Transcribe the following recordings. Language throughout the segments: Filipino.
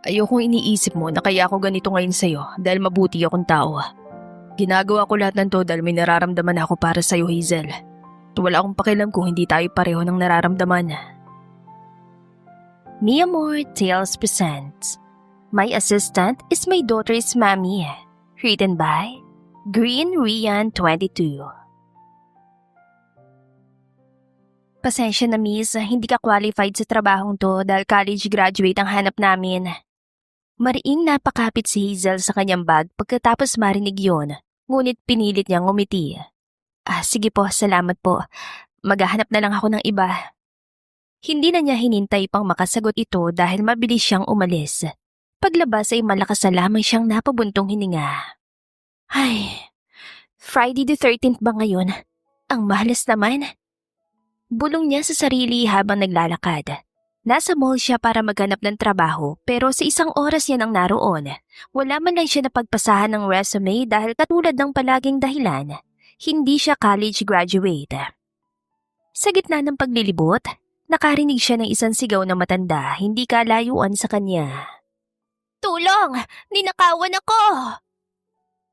Ayokong iniisip mo na kaya ako ganito ngayon sa'yo dahil mabuti akong tao. Ginagawa ko lahat ng to dahil may nararamdaman ako para sa'yo, Hazel. At wala akong pakialam kung hindi tayo pareho ng nararamdaman. Mia Moore Tales presents My Assistant is My Daughter's Mommy. Written by Green Rian 22. Pasensya na miss, hindi ka qualified sa trabahong to dahil college graduate ang hanap namin. Mariing napakapit si Hazel sa kanyang bag pagkatapos marinig yon, ngunit pinilit niyang ngumiti. Sige po, salamat po. Maghahanap na lang ako ng iba. Hindi na niya hinintay pang makasagot ito dahil mabilis siyang umalis. Paglabas ay malakas na lamang siyang napabuntong hininga. Friday the 13th ba ngayon? Ang mahalas naman. Bulong niya sa sarili habang naglalakad. Nasa mall siya para maghanap ng trabaho pero sa isang oras yan ang naroon. Wala man lang siya napagpasahan ng resume dahil katulad ng palaging dahilan, hindi siya college graduate. Sa gitna ng paglilibot, nakarinig siya ng isang sigaw na matanda hindi kalayuan sa kanya. Tulong! Ninakawan ako!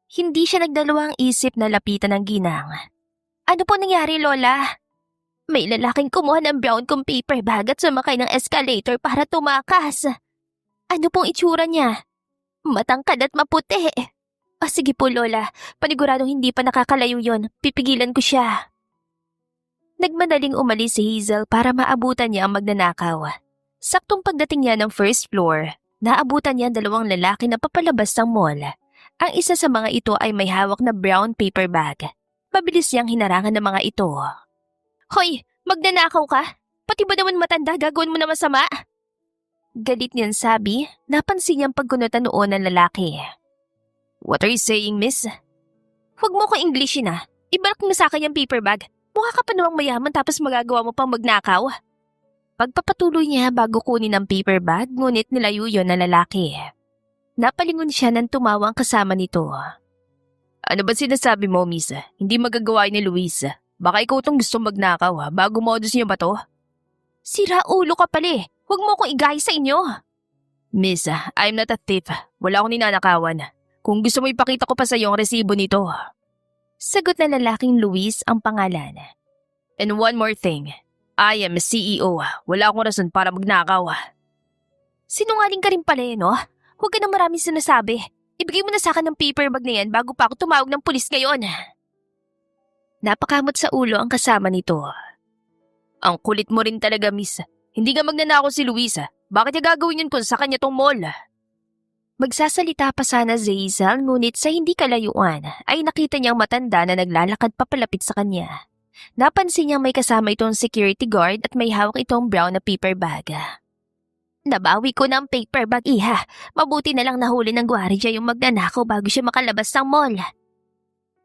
Hindi siya nagdalawang isip na lapitan ng ginang. Ano po nangyari, Lola? May lalaking kumuha ng brown kong paper bag at sumakay ng escalator para tumakas. Ano pong itsura niya? Matangkad at maputi. Sige po, Lola. Paniguradong hindi pa nakakalayo yon. Pipigilan ko siya. Nagmadaling umalis si Hazel para maabutan niya ang magnanakaw. Saktong pagdating niya ng first floor, naabutan niya dalawang lalaki na papalabas ng mall. Ang isa sa mga ito ay may hawak na brown paper bag. Mabilis niyang hinarangan ng mga ito. Hoy, magnanakaw ka? Pati ba naman matanda gagawin mo na masama? Galit niyan sabi, napansin niyang pagkunutan noon ng lalaki. What are you saying, miss? Huwag mo ko Englishin ah. Ibalak mo sa akin yung paper bag. Mukha ka pa namang mayaman tapos magagawa mo pang magnakaw. Pagpapatuloy niya bago kunin ang paper bag, ngunit nilayo yon ng lalaki. Napalingon siya nang tumawa ang kasama nito. Ano ba sinasabi mo, miss? Hindi magagawa ni Luis. Baka ikaw tong gusto magnakaw bago modus niyo ba to? Sira ulo ka pala eh. Huwag mo akong igaya sa inyo. Miss, I'm not a thief. Wala akong ninanakawan. Kung gusto mo ipakita ko pa sa iyo ang resibo nito. Sagot na lalaking Luis ang pangalan. And one more thing. I am a CEO. Wala akong rason para magnakaw. Sinungaling ka rin pala eh, no? Huwag ka na maraming sinasabi. Ibigay mo na sa akin ng paper bag na yan bago pa ako tumawag ng pulis ngayon. Napakamot sa ulo ang kasama nito. Ang kulit mo rin talaga, miss. Hindi ka magnanakaw si Luisa. Bakit niya gagawin yun kung sa kanya tong mall? Magsasalita pa sana si Hazel ngunit sa hindi kalayuan ay nakita niyang matanda na naglalakad papalapit sa kanya. Napansin niyang may kasama itong security guard at may hawak itong brown na paper bag. Nabawi ko ng paper bag, iha. Mabuti na lang nahuli ng gwardiya yung magnanakaw bago siya makalabas ng mall.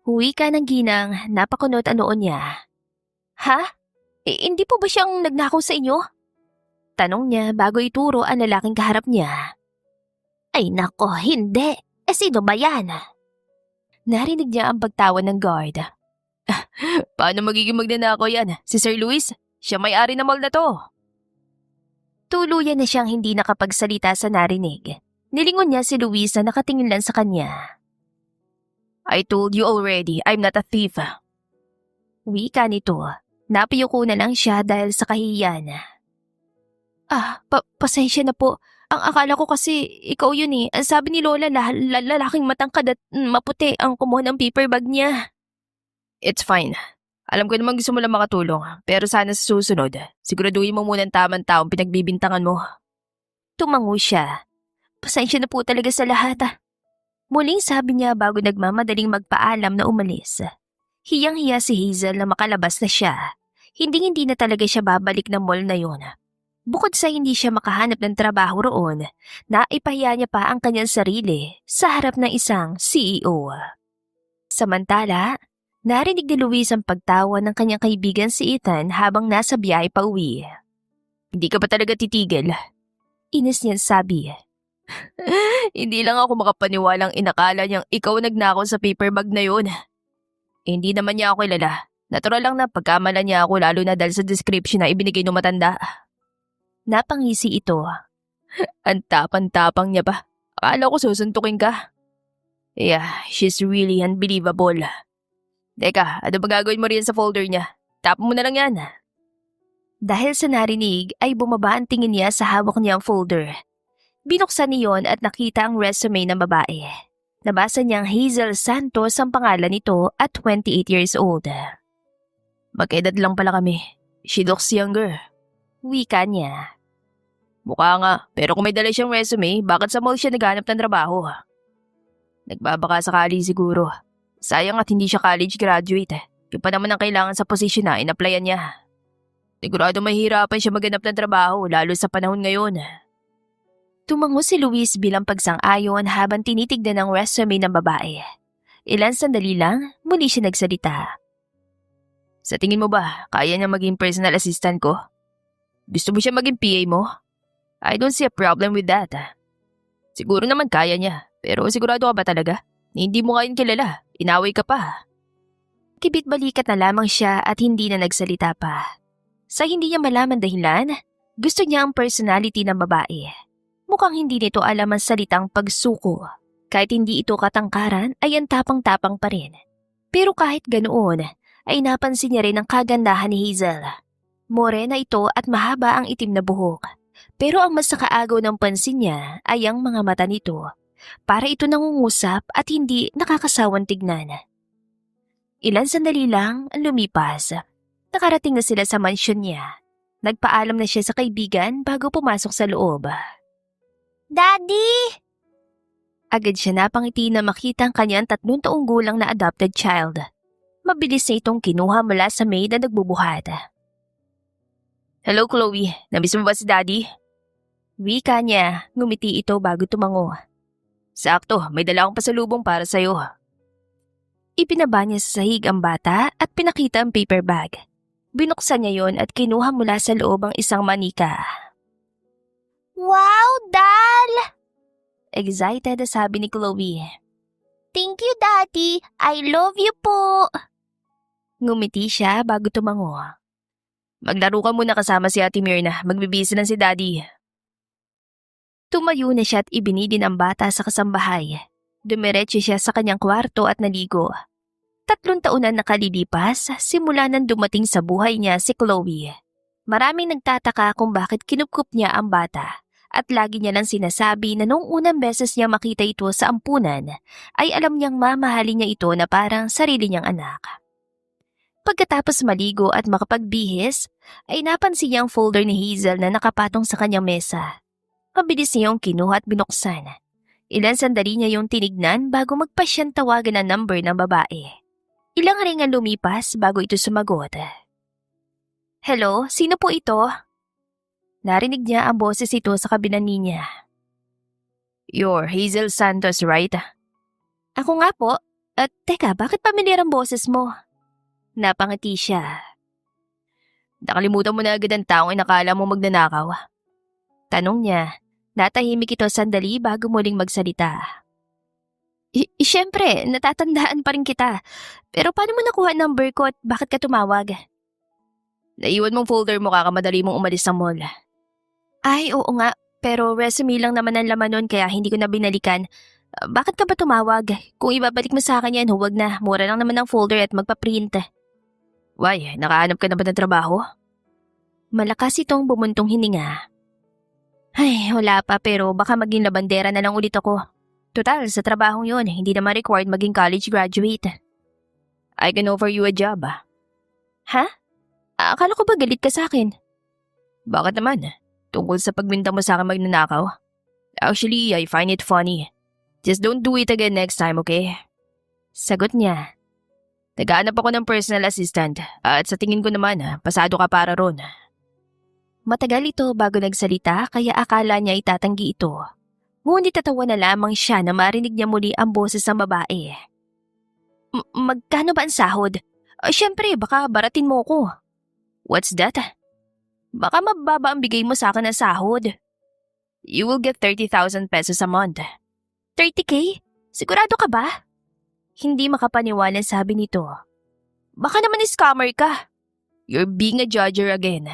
Huwi ka ng ginang, napakunot ang noon niya. Ha? Hindi po ba siyang nagnakaw sa inyo? Tanong niya bago ituro ang lalaking kaharap niya. Ay nako, hindi. Sino ba yan? Narinig niya ang pagtawa ng guard. Paano magiging magnanakaw yan? Si Sir Luis? Siya may-ari ng mall na to. Tuluyan na siyang hindi nakapagsalita sa narinig. Nilingon niya si Luis na nakatingin lang sa kanya. I told you already, I'm not a thief. Wika nito. Napiyuko na lang siya dahil sa kahihiyan. Pasensya na po. Ang akala ko kasi ikaw yun eh. Ang sabi ni Lola lalaking matangkad at maputi ang kumuha ng paper bag niya. It's fine. Alam ko naman gusto mo lang makatulong. Pero sana sa susunod, siguraduhin mo muna ang tamang taong pinagbibintangan mo. Tumango siya. Pasensya na po talaga sa lahat Muling sabi niya bago nagmamadaling magpaalam na umalis. Hiyang-hiya si Hazel na makalabas na siya. Hindi na talaga siya babalik ng mall na yon. Bukod sa hindi siya makahanap ng trabaho roon, naipahiya niya pa ang kanyang sarili sa harap ng isang CEO. Samantala, narinig ni Luis ang pagtawa ng kanyang kaibigan si Ethan habang nasa biyahe pa uwi. Hindi ka pa talaga titigil. Inis niya sabi. Hindi lang ako makapaniwalang inakala niyang ikaw nagnakaw sa paper bag na yun. Hindi naman niya ako kilala. Natural lang na pagkamala niya ako lalo na dahil sa description na ibinigay ng matanda. Napangisi ito. Ang tapang-tapang niya pa. Akala ko susuntukin ka. Yeah, she's really unbelievable. Teka, ano ba gagawin mo riyan sa folder niya? Tapon mo na lang yan. Dahil sa narinig ay bumaba ang tingin niya sa hawak niyang folder. Binuksan niyon at nakita ang resume ng babae. Nabasa niyang Hazel Santos ang pangalan nito at 28 years old. Magkaedad lang pala kami. She looks younger. Wika niya. Mukha nga, pero kung may dala siyang resume, bakit sa mall siya naghanap ng trabaho? Nagbabaka sakali siguro. Sayang at hindi siya college graduate. Yung pa naman ang kailangan sa posisyon na in-applyan niya. Sigurado mahihirapan siya maghanap ng trabaho lalo sa panahon ngayon. Tumango si Luis bilang pagsang-ayon habang tinitignan ang resume ng babae. Ilan sandali lang, muli siya nagsalita. Sa tingin mo ba, kaya niya maging personal assistant ko? Gusto mo siya maging PA mo? I don't see a problem with that. Siguro naman kaya niya, pero sigurado ka ba talaga? Hindi mo ngayon kilala, inaway ka pa. Kibit-balikat na lamang siya at hindi na nagsalita pa. Sa hindi niya malaman dahilan, gusto niya ang personality ng babae. Mukhang hindi nito alam ang salitang pagsuko. Kahit hindi ito katangkaran ay ang tapang-tapang pa rin. Pero kahit ganoon, ay napansin niya rin ang kagandahan ni Hazel. Morena ito at mahaba ang itim na buhok. Pero ang mas nakaagaw ng pansin niya ay ang mga mata nito. Para ito nangungusap at hindi nakakasawang tignan. Ilan sandali lang ang lumipas. Nakarating na sila sa mansyon niya. Nagpaalam na siya sa kaibigan bago pumasok sa loob. Daddy! Agad siya napangiti na makita ang kanyang 3 taong gulang na adopted child. Mabilis na itong kinuha mula sa maid na nagbubuhat. Hello Chloe, namiss mo ba si Daddy? Wika niya, ngumiti ito bago tumango. Sakto, may dala akong pasalubong para sa'yo. Ipinaba niya sa sahig ang bata at pinakita ang paper bag. Binuksan niya yon at kinuha mula sa loob ang isang manika. Wow, Dal! Excited na sabi ni Chloe. Thank you, Daddy. I love you po. Ngumiti siya bago tumango. Maglaro ka muna kasama si Ate Myrna, magbibisi lang si Daddy. Tumayo na siya at ibinidin ang bata sa kasambahay. Dumiretso siya sa kanyang kwarto at naligo. 3 taon na nakalilipas simula nang dumating sa buhay niya si Chloe. Maraming nagtataka kung bakit kinupkup niya ang bata at lagi niya lang sinasabi na noong unang beses niya makita ito sa ampunan ay alam niyang mamahalin niya ito na parang sarili niyang anak. Pagkatapos maligo at makapagbihis ay napansin niya ang folder ni Hazel na nakapatong sa kanyang mesa. Mabilis niya yung kinuha at binuksan. Ilan sandali niya yung tinignan bago magpasyang tawagan ang number ng babae. Ilang ring ang lumipas bago ito sumagot. Hello, sino po ito? Narinig niya ang boses ito sa kabilang niya. You're Hazel Santos, right? Ako nga po. At teka, bakit pamilyar ang boses mo? Napangiti siya. Nakalimutan mo na agad ang taong inakala mo magnanakaw. Tanong niya. Natahimik ito sandali bago muling magsalita. Siyempre, natatandaan pa rin kita. Pero paano mo nakuha ang number ko at bakit ka tumawag? Naiwan mong folder mo kakamadali mong umalis sa mall. Ay, oo nga. Pero resume lang naman ang laman nun kaya hindi ko na binalikan. Bakit ka ba tumawag? Kung ibabalik mo sa akin yan, huwag na. Mura lang naman ang folder at magpa-print. Why? Nakahanap ka na ba ng trabaho? Malakas itong bumuntong hininga. Ay, wala pa pero baka maging labandera na lang ulit ako. Total, sa trabahong yun, hindi naman required maging college graduate. I can offer you a job. Ha? Akala ko ba galit ka sa akin? Bakit naman? Tungkol sa pagminta mo sa akin magnanakaw? Actually, I find it funny. Just don't do it again next time, okay? Sagot niya. Naghahanap ako ng personal assistant at sa tingin ko naman, pasado ka para ron. Matagal ito bago nagsalita kaya akala niya itatanggi ito. Ngunit tatawa na lamang siya na marinig niya muli ang boses ng babae. Magkano ba ang sahod? Siyempre, baka baratin mo ko. What's that? Baka mababa ang bigay mo sa akin ng sahod. You will get 30,000 pesos a month. 30K? Sigurado ka ba? Hindi makapaniwala sabi nito. Baka naman scammer ka. You're being a judger again.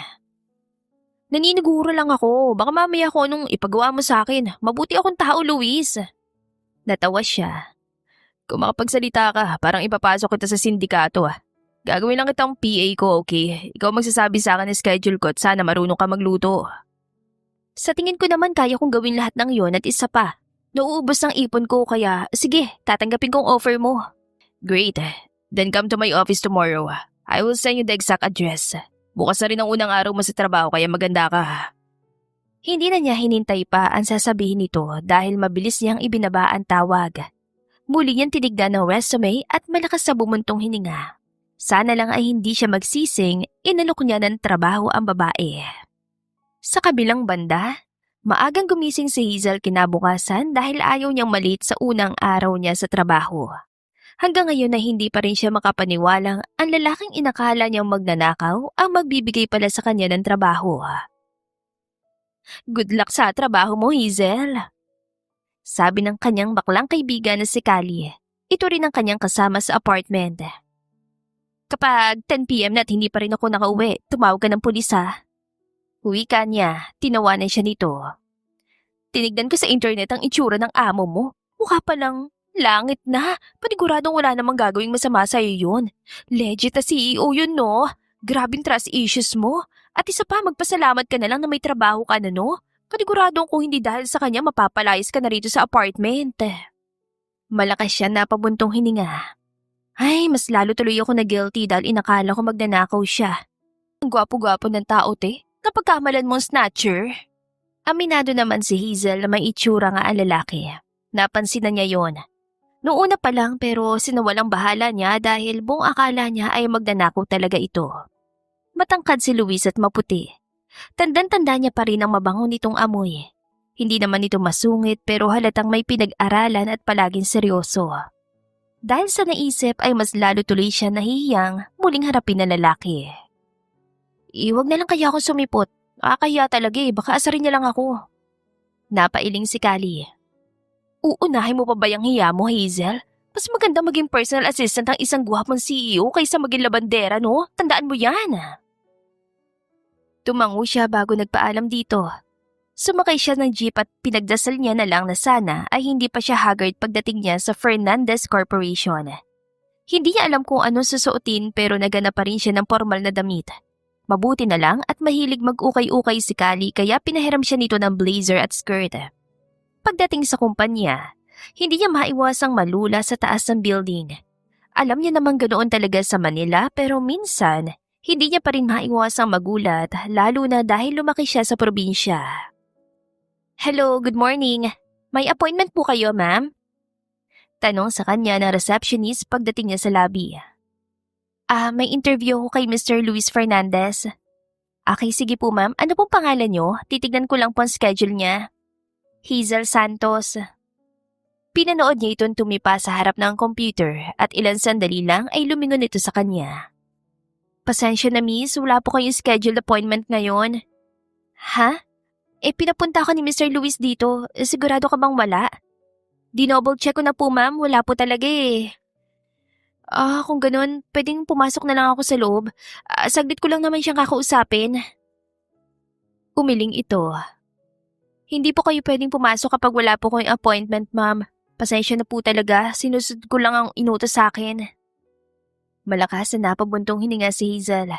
Naniniguro lang ako. Baka mamaya ko anong ipagawa mo sa akin. Mabuti akong tao, Luis. Natawa siya. Kung makapagsalita ka, parang ipapasok kita sa sindikato Gagawin lang kitang PA ko, okay? Ikaw magsasabi sa akin ng schedule ko at sana marunong ka magluto. Sa tingin ko naman kaya kong gawin lahat ng yon at isa pa. Nauubos ang ipon ko kaya sige, tatanggapin kong offer mo. Great. Then come to my office tomorrow. I will send you the exact address. Bukas na rin ang unang araw mo sa trabaho kaya maganda ka. Hindi na niya hinintay pa ang sasabihin nito dahil mabilis niyang ibinaba ang tawag. Muli niyang tinignan ang resume at malakas sa bumuntong hininga. Sana lang ay hindi siya magsising, inalok niya ng trabaho ang babae. Sa kabilang banda, maagang gumising si Hazel kinabukasan dahil ayaw niyang malit sa unang araw niya sa trabaho. Hanggang ngayon na hindi pa rin siya makapaniwalang ang lalaking inakala niyang magnanakaw ang magbibigay pala sa kanya ng trabaho. Good luck sa trabaho mo, Hazel. Sabi ng kanyang baklang kaibigan na si Kali. Ito rin ang kanyang kasama sa apartment. Kapag 10 p.m. na at hindi pa rin ako nakauwi, tumawag ka ng pulis ha. Uwi ka niya, tinawanan siya nito. Tinignan ko sa internet ang itsura ng amo mo. Mukha pa lang langit na. Paniguradong wala namang gagawing masama sa'yo yun. Legit na CEO yun no. Grabing trust issues mo. At isa pa, magpasalamat ka na lang na may trabaho ka na no. Paniguradong kung hindi dahil sa kanya mapapalayas ka na rito sa apartment. Malakas siya na pabuntong hininga. Ay, mas lalo tuloy ako na guilty dahil inakala ko magnanakaw siya. Ang gwapo-gwapo ng tao, te. Napagkamalan mong snatcher. Aminado naman si Hazel na may itsura nga ang lalaki. Napansin na niya yon. Noong una pa lang pero sinawalang bahala niya dahil buong akala niya ay magnanakaw talaga ito. Matangkad si Luis at maputi. Tandang-tanda niya pa rin ang mabango nitong amoy. Hindi naman ito masungit pero halatang may pinag-aralan at palaging seryoso. Dahil sa naisip ay mas lalo tuloy siya nahihiyang muling harapin na lalaki. Iwag na lang kaya akong sumipot. Nakakahiya talaga baka asarin niya lang ako. Napailing si Kali. Uunahin mo pa ba yung hiya mo, Hazel? Mas maganda maging personal assistant ng isang guwapong CEO kaysa maging labandera, no? Tandaan mo yan. Tumango siya bago nagpaalam dito. Sumakay siya ng jeep at pinagdasal niya na lang na sana ay hindi pa siya haggard pagdating niya sa Fernandez Corporation. Hindi niya alam kung anong susuotin pero naganap pa rin siya ng formal na damit. Mabuti na lang at mahilig mag-ukay-ukay si Kali kaya pinahiram siya nito ng blazer at skirt. Pagdating sa kumpanya, hindi niya maiwasang malula sa taas ng building. Alam niya namang ganoon talaga sa Manila pero minsan, hindi niya pa rin maiwasang magulat lalo na dahil lumaki siya sa probinsya. Hello, good morning. May appointment po kayo, ma'am? Tanong sa kanya ng receptionist pagdating niya sa lobby. May interview ko kay Mr. Luis Fernandez. Okay, sige po ma'am. Ano pong pangalan niyo? Titignan ko lang po ang schedule niya. Hazel Santos. Pinanood niya itong tumipa sa harap ng computer at ilang sandali lang ay lumingon ito sa kanya. Pasensya na miss, wala po kayong scheduled appointment ngayon. Ha? Pinapunta ako ni Mr. Luis dito. Sigurado ka bang wala? Dinouble check ko na po ma'am, wala po talaga kung ganun, pwedeng pumasok na lang ako sa loob. Saglit ko lang naman siyang kakausapin. Umiling ito. Hindi po kayo pwedeng pumasok kapag wala po kayong appointment, ma'am. Pasensya na po talaga, sinusunod ko lang ang inutos sa akin. Malakas na napabuntong hininga si Hazel.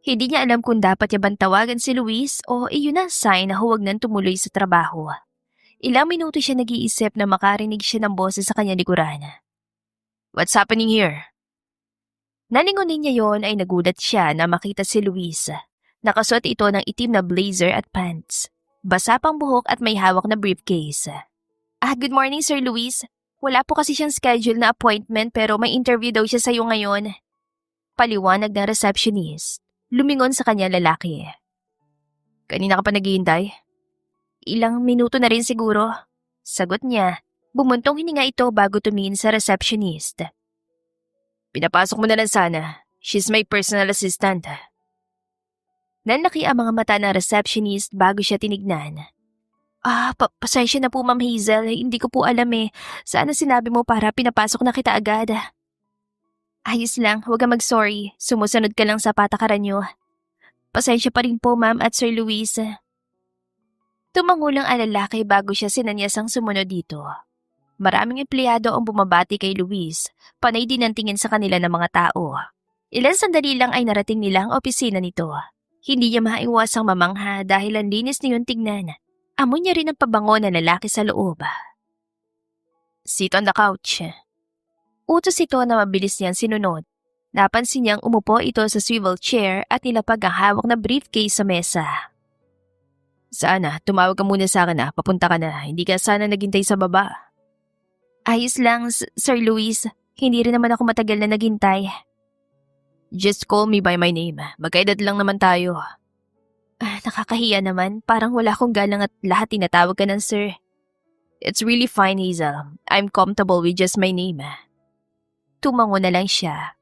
Hindi niya alam kung dapat niya bang tawagan si Luis o iyon ang sign na huwag nang tumuloy sa trabaho. Ilang minuto siya nag-iisip na makarinig siya ng boses sa kanya likuran. What's happening here? Nalingunin niya yon ay nagulat siya na makita si Luis. Nakasuot ito ng itim na blazer at pants. Basa pang buhok at may hawak na briefcase. Good morning Sir Luis. Wala po kasi siyang schedule na appointment pero may interview daw siya sa'yo ngayon. Paliwanag ng receptionist. Lumingon sa kanya lalaki. Kanina ka pa naghihintay? Ilang minuto na rin siguro. Sagot niya. Bumuntong hininga ito bago tumingin sa receptionist. Pinapasok mo na lang sana. She's my personal assistant. Nanlaki ang mga mata ng receptionist bago siya tinignan. Pasensya na po Ma'am Hazel. Hindi ko po alam Sana sinabi mo para pinapasok na kita agad. Ayos lang, huwag kang mag-sorry. Sumusunod ka lang sa patakaran niyo. Pasensya pa rin po, Ma'am at Sir Luis. Tumango lang ang lalaki bago siya sinanyasang sumunod dito. Maraming empleyado ang bumabati kay Luis, panay din ang tingin sa kanila ng mga tao. Ilang sandali lang ay narating nila ang opisina nito. Hindi niya maiwasang mamangha dahil ang linis niyon tignan. Amoy niya rin ang pabango na lalaki sa loob. Sit on the couch. Utos ito na mabilis niyang sinunod. Napansin niyang umupo ito sa swivel chair at nilapag ang hawak na briefcase sa mesa. Sana, tumawag ka muna sa akin papunta ka na. Hindi ka sana naghintay sa baba. Ayos lang, Sir Luis. Hindi rin naman ako matagal na naghintay. Just call me by my name. Magkaedad lang naman tayo. Nakakahiya naman. Parang wala akong galang at lahat tinatawag ka ng sir. It's really fine, Hazel. I'm comfortable with just my name. Tumango na lang siya.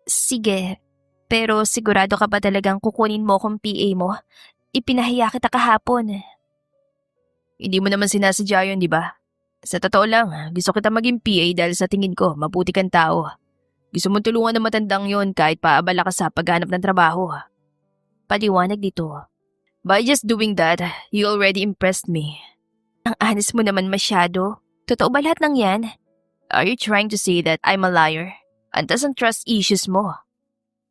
Sige, pero sigurado ka ba talagang kukunin mo akong PA mo? Ipinahiya kita kahapon. Hindi mo naman sinasadya yun, di ba? Sa totoo lang, gusto kita maging PA dahil sa tingin ko, mabuti kang tao. Gusto mong tulungan ng matandang yon kahit paabala ka sa paghanap ng trabaho. Paliwanag dito. By just doing that, you already impressed me. Ang honest mo naman masyado. Totoo ba lahat ng yan? Are you trying to say that I'm a liar? Antas ang trust issues mo.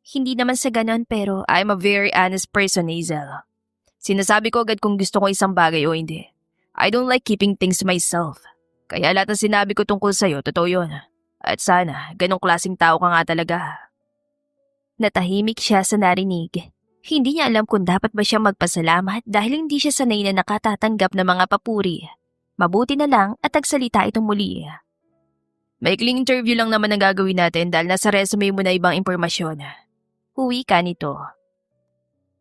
Hindi naman sa ganon pero I'm a very honest person, Hazel. Sinasabi ko agad kung gusto ko isang bagay o hindi. I don't like keeping things to myself. Kaya lahat ng sinabi ko tungkol sa'yo, totoo yun. At sana, ganong klaseng tao ka nga talaga. Natahimik siya sa narinig. Hindi niya alam kung dapat ba siya magpasalamat dahil hindi siya sanay na nakatatanggap ng mga papuri. Mabuti na lang at nagsalita itong muli. Maikling interview lang naman ang gagawin natin dahil nasa resume mo na ibang impormasyon. Huwi ka nito.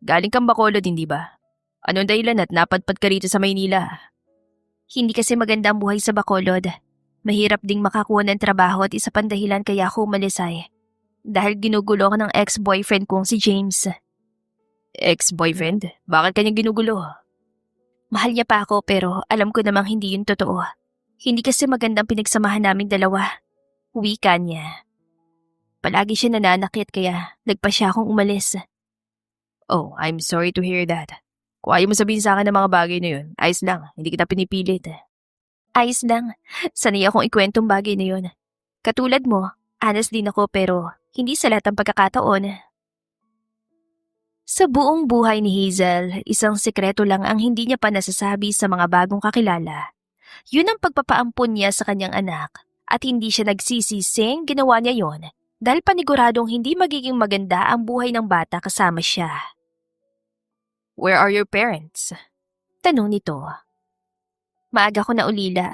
Galing kang Bacolod, hindi ba? Anong dahilan at napadpad ka rito sa Maynila? Hindi kasi maganda ang buhay sa Bacolod. Mahirap ding makakuha ng trabaho at isa pang dahilan kaya ako umalis ay dahil ginugulo ako ng ex-boyfriend kong si James. Ex-boyfriend? Bakit kanya ginugulo? Mahal niya pa ako pero alam ko namang hindi yun totoo. Hindi kasi magandang pinagsamahan naming dalawa. Wika niya. Palagi siya nananakit kaya nagpa siya akong umalis. Oh, I'm sorry to hear that. Kung ayaw mo sabihin sa akin ng mga bagay na yun, ayos lang, hindi kita pinipilit. Ayos lang, sanay akong ikwentong bagay na yun. Katulad mo, honest din ako pero hindi sa lahat ng pagkakataon. Sa buong buhay ni Hazel, isang sikreto lang ang hindi niya pa nasasabi sa mga bagong kakilala. Yun ang pagpapaampon niya sa kanyang anak at hindi siya nagsisising ginawa niya yon dahil paniguradong hindi magiging maganda ang buhay ng bata kasama siya. Where are your parents? Tanong nito. Maaga ko na ulila.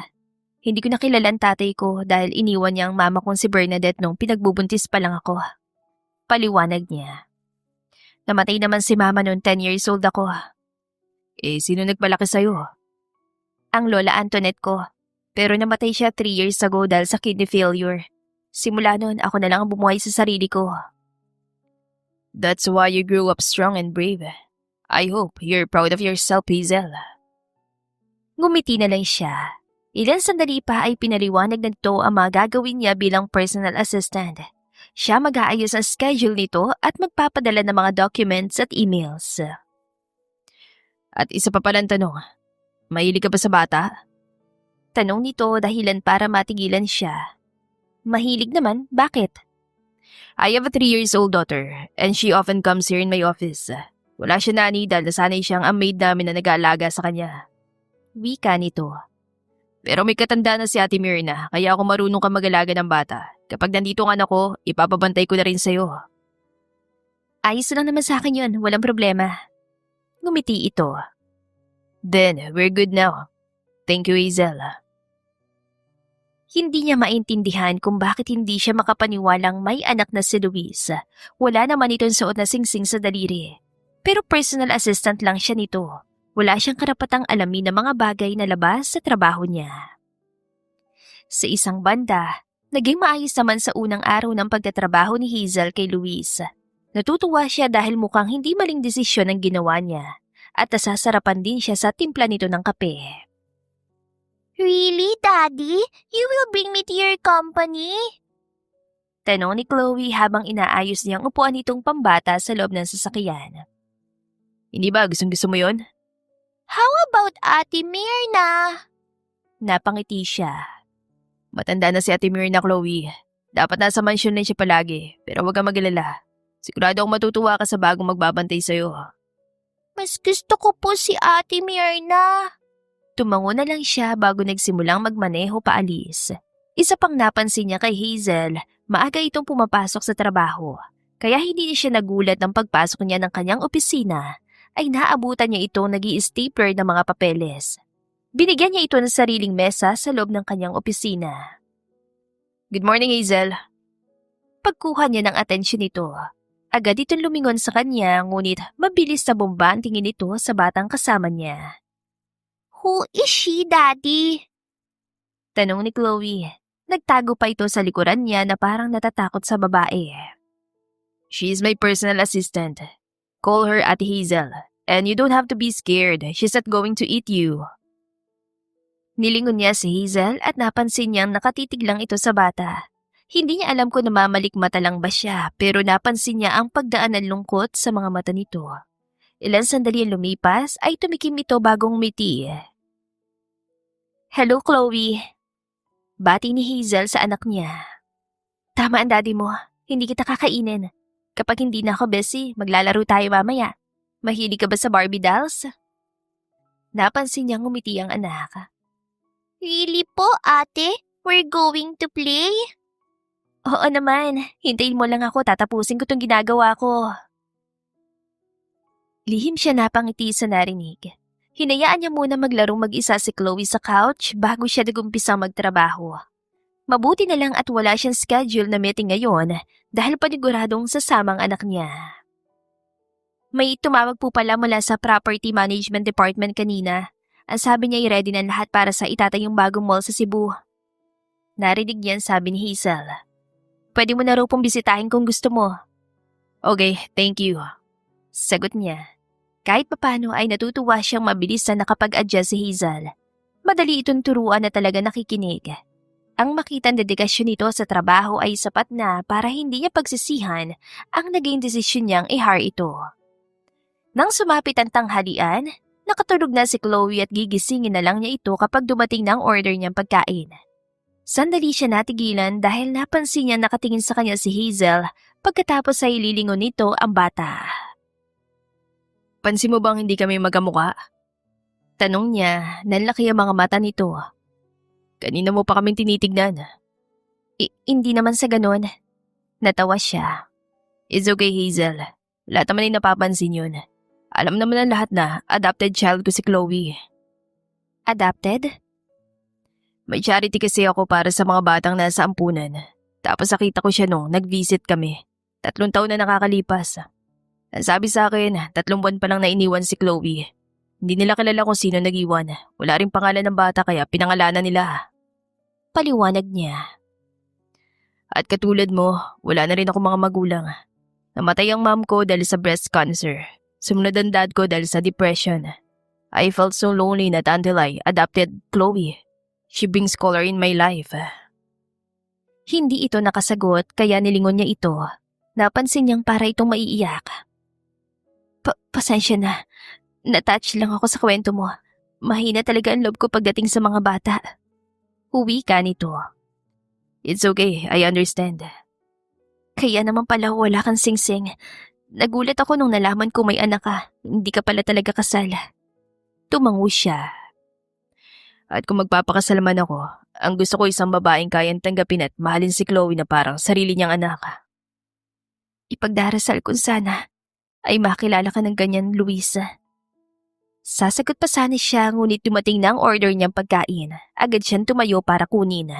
Hindi ko nakilala ang tatay ko dahil iniwan niya ang mama kong si Bernadette nung pinagbubuntis pa lang ako. Paliwanag niya. Namatay naman si mama noong 10 years old ako. Sino nagpalaki sa'yo? Ang lola Antoinette ko. Pero namatay siya 3 years ago dahil sa kidney failure. Simula noon, ako na lang ang bumuhay sa sarili ko. That's why you grew up strong and brave. I hope you're proud of yourself, Hazel. Ngumiti na lang siya. Ilang sandali pa ay pinaliwanag na ito ang mga gagawin niya bilang personal assistant. Siya mag-aayos ang schedule nito at magpapadala ng mga documents at emails. At isa pa palang tanong, mahilig ka ba sa bata? Tanong nito dahilan para matigilan siya. Mahilig naman, bakit? I have a 3 years old daughter and she often comes here in my office. Wala siya nani dahil nasanay siyang ang maid namin na nag-aalaga sa kanya. Wika nito. Pero may katanda na si Ate Myrna kaya ako marunong ka mag-alaga ng bata. Kapag nandito ang anak ko, ipapabantay ko na rin sa'yo. Ayos lang naman sa akin yun, walang problema. Ngumiti ito. Then, we're good now. Thank you, Hazel. Hindi niya maintindihan kung bakit hindi siya makapaniwalang may anak na si Luis. Wala naman itong suot na singsing sa daliri. Pero personal assistant lang siya nito. Wala siyang karapatang alamin ng mga bagay na labas sa trabaho niya. Sa isang banda, naging maayos naman sa unang araw ng pagtatrabaho ni Hazel kay Luis. Natutuwa siya dahil mukhang hindi maling desisyon ang ginawa niya at nasasarapan din siya sa timpla nito ng kape. Really, Daddy? You will bring me to your company? Tanong ni Chloe habang inaayos niyang upuan nitong pambata sa loob ng sasakyan. Hindi ba gustong-gusto mo yon? How about Ate Myrna? Napangiti siya. Matanda na si Ate Myrna, Chloe. Dapat nasa mansyon na siya palagi, pero huwag kang mag-alala. Sigurado akong matutuwa ka sa bagong magbabantay sa'yo. Mas gusto ko po si Ate Myrna. Tumango na lang siya bago nagsimulang magmaneho paalis. Isa pang napansin niya kay Hazel, maaga itong pumapasok sa trabaho. Kaya hindi siya nagulat ng pagpasok niya ng kanyang opisina ay naabutan niya itong nag-i-stapler ng mga papeles. Binigyan niya ito ng sariling mesa sa loob ng kanyang opisina. Good morning, Hazel. Pagkuha niya ng atensyon nito, agad itong lumingon sa kanya ngunit mabilis na bomba ang tingin nito sa batang kasama niya. Who is she, Daddy? Tanong ni Chloe. Nagtago pa ito sa likuran niya na parang natatakot sa babae. She is my personal assistant. Call her Ate Hazel. And you don't have to be scared. She's not going to eat you. Nilingon niya si Hazel at napansin niyang nakatitig lang ito sa bata. Hindi niya alam kung namamalikmata lang ba siya pero napansin niya ang pagdaan ng lungkot sa mga mata nito. Ilang sandali ang lumipas ay tumikim ito bagong ngumiti. Hello, Chloe. Bati ni Hazel sa anak niya. Tama ang daddy mo. Hindi kita kakainin. Kapag hindi na ako busy, maglalaro tayo mamaya. Mahilig ka ba sa Barbie dolls? Napansin niyang ngumiti ang anak. Really po, ate? We're going to play? Oo naman. Hintayin mo lang ako. Tatapusin ko tong ginagawa ko. Lihim siya napangiti sa narinig. Hinayaan niya muna maglarong mag-isa si Chloe sa couch bago siya nagumpisang magtrabaho. Mabuti na lang at wala siyang schedule na meeting ngayon dahil paniguradong sasamang anak niya. May tumawag po pala mula sa Property Management Department kanina. Ang sabi niya i-ready na lahat para sa itatayong bagong mall sa Cebu. Narinig niyan sabi ni Hazel. Pwede mo na raw pong bisitahin kung gusto mo. Okay, thank you. Sagot niya. Kahit papano ay natutuwa siyang mabilis na nakapag-adjust si Hazel. Madali itong turuan na talaga nakikinig. Ang makitang dedikasyon nito sa trabaho ay sapat na para hindi niya pagsisihan ang naging desisyon niyang i-hire ito. Nang sumapit ang tanghalian, nakatulog na si Chloe at gigisingin na lang niya ito kapag dumating na ang order niyang pagkain. Sandali siya natigilan dahil napansin niya nakatingin sa kanya si Hazel pagkatapos ay lilingon nito ang bata. Pansin mo bang hindi kami magkamukha? Tanong niya, nanlaki ang mga mata nito. Kanina mo pa kaming tinitignan. Hindi naman sa ganon. Natawa siya. It's okay, Hazel. Lahat naman ay napapansin yun. Alam naman ng lahat na adopted child ko si Chloe. Adopted? May charity kasi ako para sa mga batang nasa ampunan. Tapos nakita ko siya nung nag-visit kami. 3 taon na nakakalipas. Ang sabi sa akin, 3 buwan pa lang na iniwan si Chloe. Hindi nila kilala kung sino nag-iwan. Wala ring pangalan ng bata kaya pinangalanan nila. Paliwanag niya. At katulad mo, wala na rin ako mga magulang. Namatay ang mom ko dahil sa breast cancer. Sumunod ang dad ko dahil sa depression. I felt so lonely not until I adopted Chloe. She brings color in my life. Hindi ito nakasagot kaya nilingon niya ito. Napansin niyang para itong maiiyak. Pasensya na. Natouch lang ako sa kwento mo. Mahina talaga ang loob ko pagdating sa mga bata. Uwi ka nito. It's okay, I understand. Kaya naman pala wala kang singsing. Nagulat ako nung nalaman ko may anak ka. Hindi ka pala talaga kasal. Tumango siya. At kung magpapakasal man ako, ang gusto ko isang babaeng kayang tanggapin at mahalin si Chloe na parang sarili niyang anak. Ipagdarasal kung sana ay makilala ka ng ganyan, Luisa. Sasagot pa sana siya ngunit dumating na ang order niyang pagkain. Agad siyang tumayo para kunin.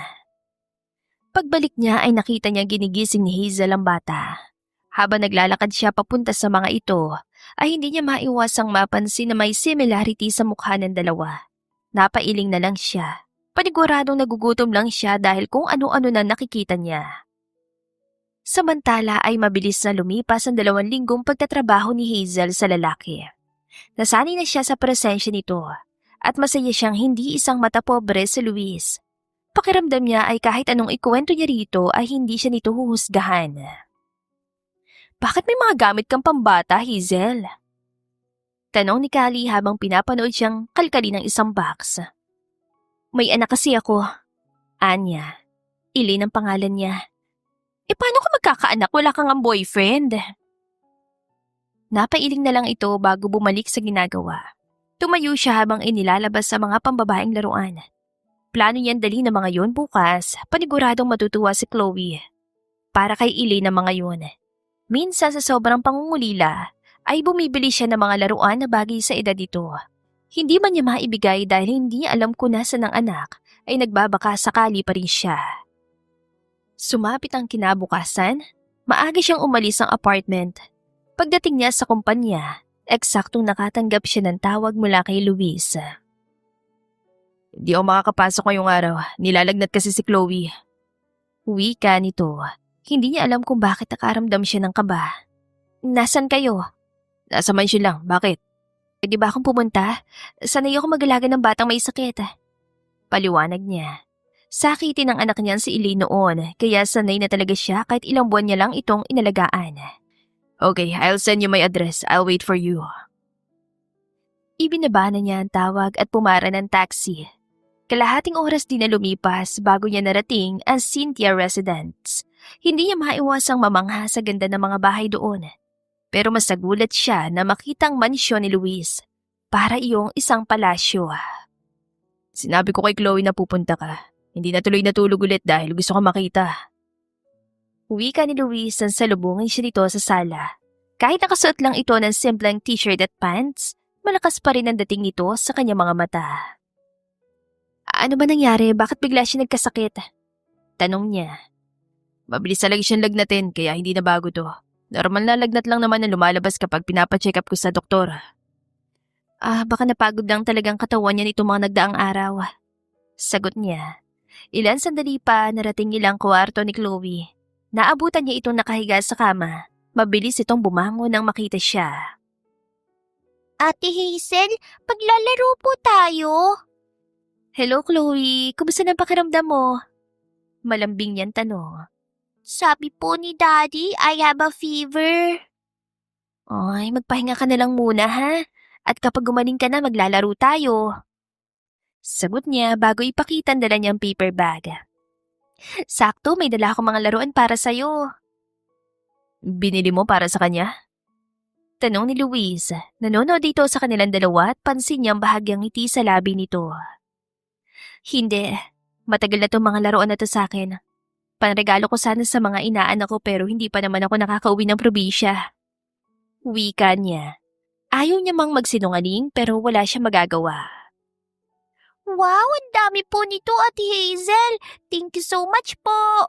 Pagbalik niya ay nakita niyang ginigising ni Hazel ang bata. Habang naglalakad siya papunta sa mga ito, ay hindi niya maiwasang mapansin na may similarity sa mukha ng dalawa. Napailing na lang siya. Paniguradong nagugutom lang siya dahil kung ano-ano na nakikita niya. Samantala ay mabilis na lumipas ang 2 linggong pagtatrabaho ni Hazel sa lalaki. Nasanay na siya sa presensya nito at masaya siyang hindi isang mata pobre si Luis. Pakiramdam niya ay kahit anong ikuwento niya rito ay hindi siya nito huhusgahan. Bakit may mga gamit kang pambata, Hazel? Tanong ni Callie habang pinapanood siyang kalkali ng isang box. May anak kasi ako. Anya. Elaine ang pangalan niya. Paano ka magkakaanak? Wala kang ang boyfriend. Napailing na lang ito bago bumalik sa ginagawa. Tumayo siya habang inilalabas sa mga pambabaeng laruan. Plano niyan dali na mga yon bukas, paniguradong matutuwa si Chloe. Para kay Elaine na mga yon. Minsan sa sobrang pangungulila, ay bumibili siya ng mga laruan na bagay sa edad nito. Hindi man niya maibigay dahil hindi niya alam kung nasa ng anak, ay nagbabaka sakali pa rin siya. Sumapit ang kinabukasan, maaga siyang umalis ng apartment. Pagdating niya sa kumpanya, eksaktong nakatanggap siya ng tawag mula kay Luis. Hindi ako makakapasok ngayong araw. Nilalagnat kasi si Chloe. Wika nito. Hindi niya alam kung bakit nakaramdam siya ng kaba. Nasaan kayo? Nasa mansyon lang. Bakit? Pwede ba akong pumunta? Sanay ako mag-alaga ng batang may sakit. Paliwanag niya. Sakitin ng anak niyan si Elaine noon, kaya sanay na talaga siya kahit ilang buwan niya lang itong inalagaan. Okay, I'll send you my address. I'll wait for you. Ibinaba na niya ang tawag at pumara ng taxi. Kalahating oras din na lumipas bago niya narating ang Cynthia Residence. Hindi niya maiwasang mamangha sa ganda ng mga bahay doon. Pero mas nagulat siya na makitang mansyon ni Luis. Para iyong isang palasyo. Sinabi ko kay Chloe na pupunta ka. Hindi na tuloy natulog ulit dahil gusto ko makita. Wika ni Luis nang salubungin siya dito sa sala. Kahit nakasuot lang ito ng simpleng t-shirt at pants, malakas pa rin ang dating nito sa kanyang mga mata. Ano ba nangyari? Bakit bigla siya nagkasakit? Tanong niya. Mabilis talaga siyang lagnatin kaya hindi na bago to. Normal na lagnat lang naman na lumalabas kapag pinapacheck up ko sa doktor. Baka napagod lang talagang katawan niya nitong mga nagdaang araw. Sagot niya. Ilan sandali pa narating nilang kwarto ni Chloe. Naabutan niya itong nakahiga sa kama. Mabilis itong bumangon nang makita siya. Ate Hazel, paglalaro po tayo. Hello Chloe, kumusta na pakiramdam mo? Malambing niyang tanong. Sabi po ni Daddy, I have a fever. Ay, magpahinga ka na lang muna ha. At kapag gumaling ka na, maglalaro tayo. Sagot niya bago ipakita ang dala niyang paper bag. Sakto, may dala akong mga laruan para sa'yo. Binili mo para sa kanya? Tanong ni Luis. Nanonood dito sa kanilang dalawa at pansin niyang bahagyang ngiti sa labi nito. Hindi. Matagal na itong mga laruan na to sa akin. Panregalo ko sana sa mga inaanak ko pero hindi pa naman ako nakakauwi ng probinsya. Wika niya. Ayaw niya mang magsinungaling pero wala siya magagawa. Wow, ang dami po nito, Ate Hazel. Thank you so much po.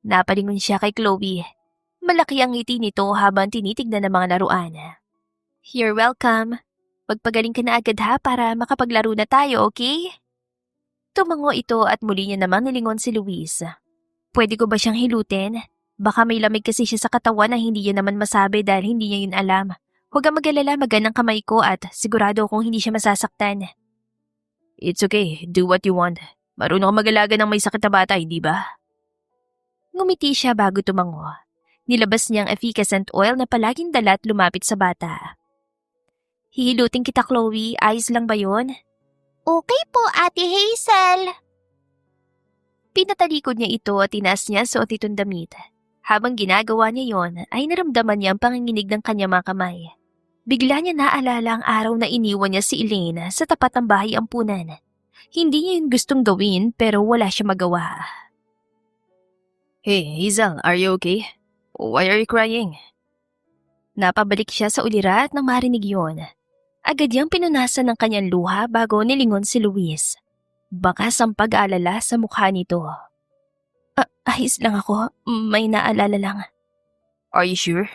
Napalingon siya kay Chloe. Malaki ang ngiti nito habang tinitignan ng mga laruan. You're welcome. Magpagaling ka na agad ha para makapaglaro na tayo, okay? Tumango ito at muli niya namang nilingon si Luis. Pwede ko ba siyang hilutin? Baka may lamig kasi siya sa katawan na hindi niya naman masabi dahil hindi niya yun alam. Huwag kang mag-alala, magan ang kamay ko at sigurado akong hindi siya masasaktan. It's okay, do what you want. Marunong ka mag-alaga ng may sakit na bata, hindi ba? Ngumiti siya bago tumango. Nilabas niyang efficacent oil na palaging dala at lumapit sa bata. Hihilutin kita, Chloe. Ayos lang ba yun? Okay po, Ate Hazel. Pinatalikod niya ito at tinaas niya suot itong damit. Habang ginagawa niya yon, ay naramdaman niya ang panginginig ng kanyang mga kamay. Bigla niya naalala ang araw na iniwan niya si Elaine sa tapat ng bahay ampunan. Hindi niya yun gustong gawin pero wala siya magawa. Hey, Hazel, are you okay? Why are you crying? Napabalik siya sa ulirat nang marinig yon. Agad niyang pinunasan ng kanyang luha bago nilingon si Luis. Bakas ang pag-aalala sa mukha nito. Ayos lang ako. May naalala lang. Are you sure?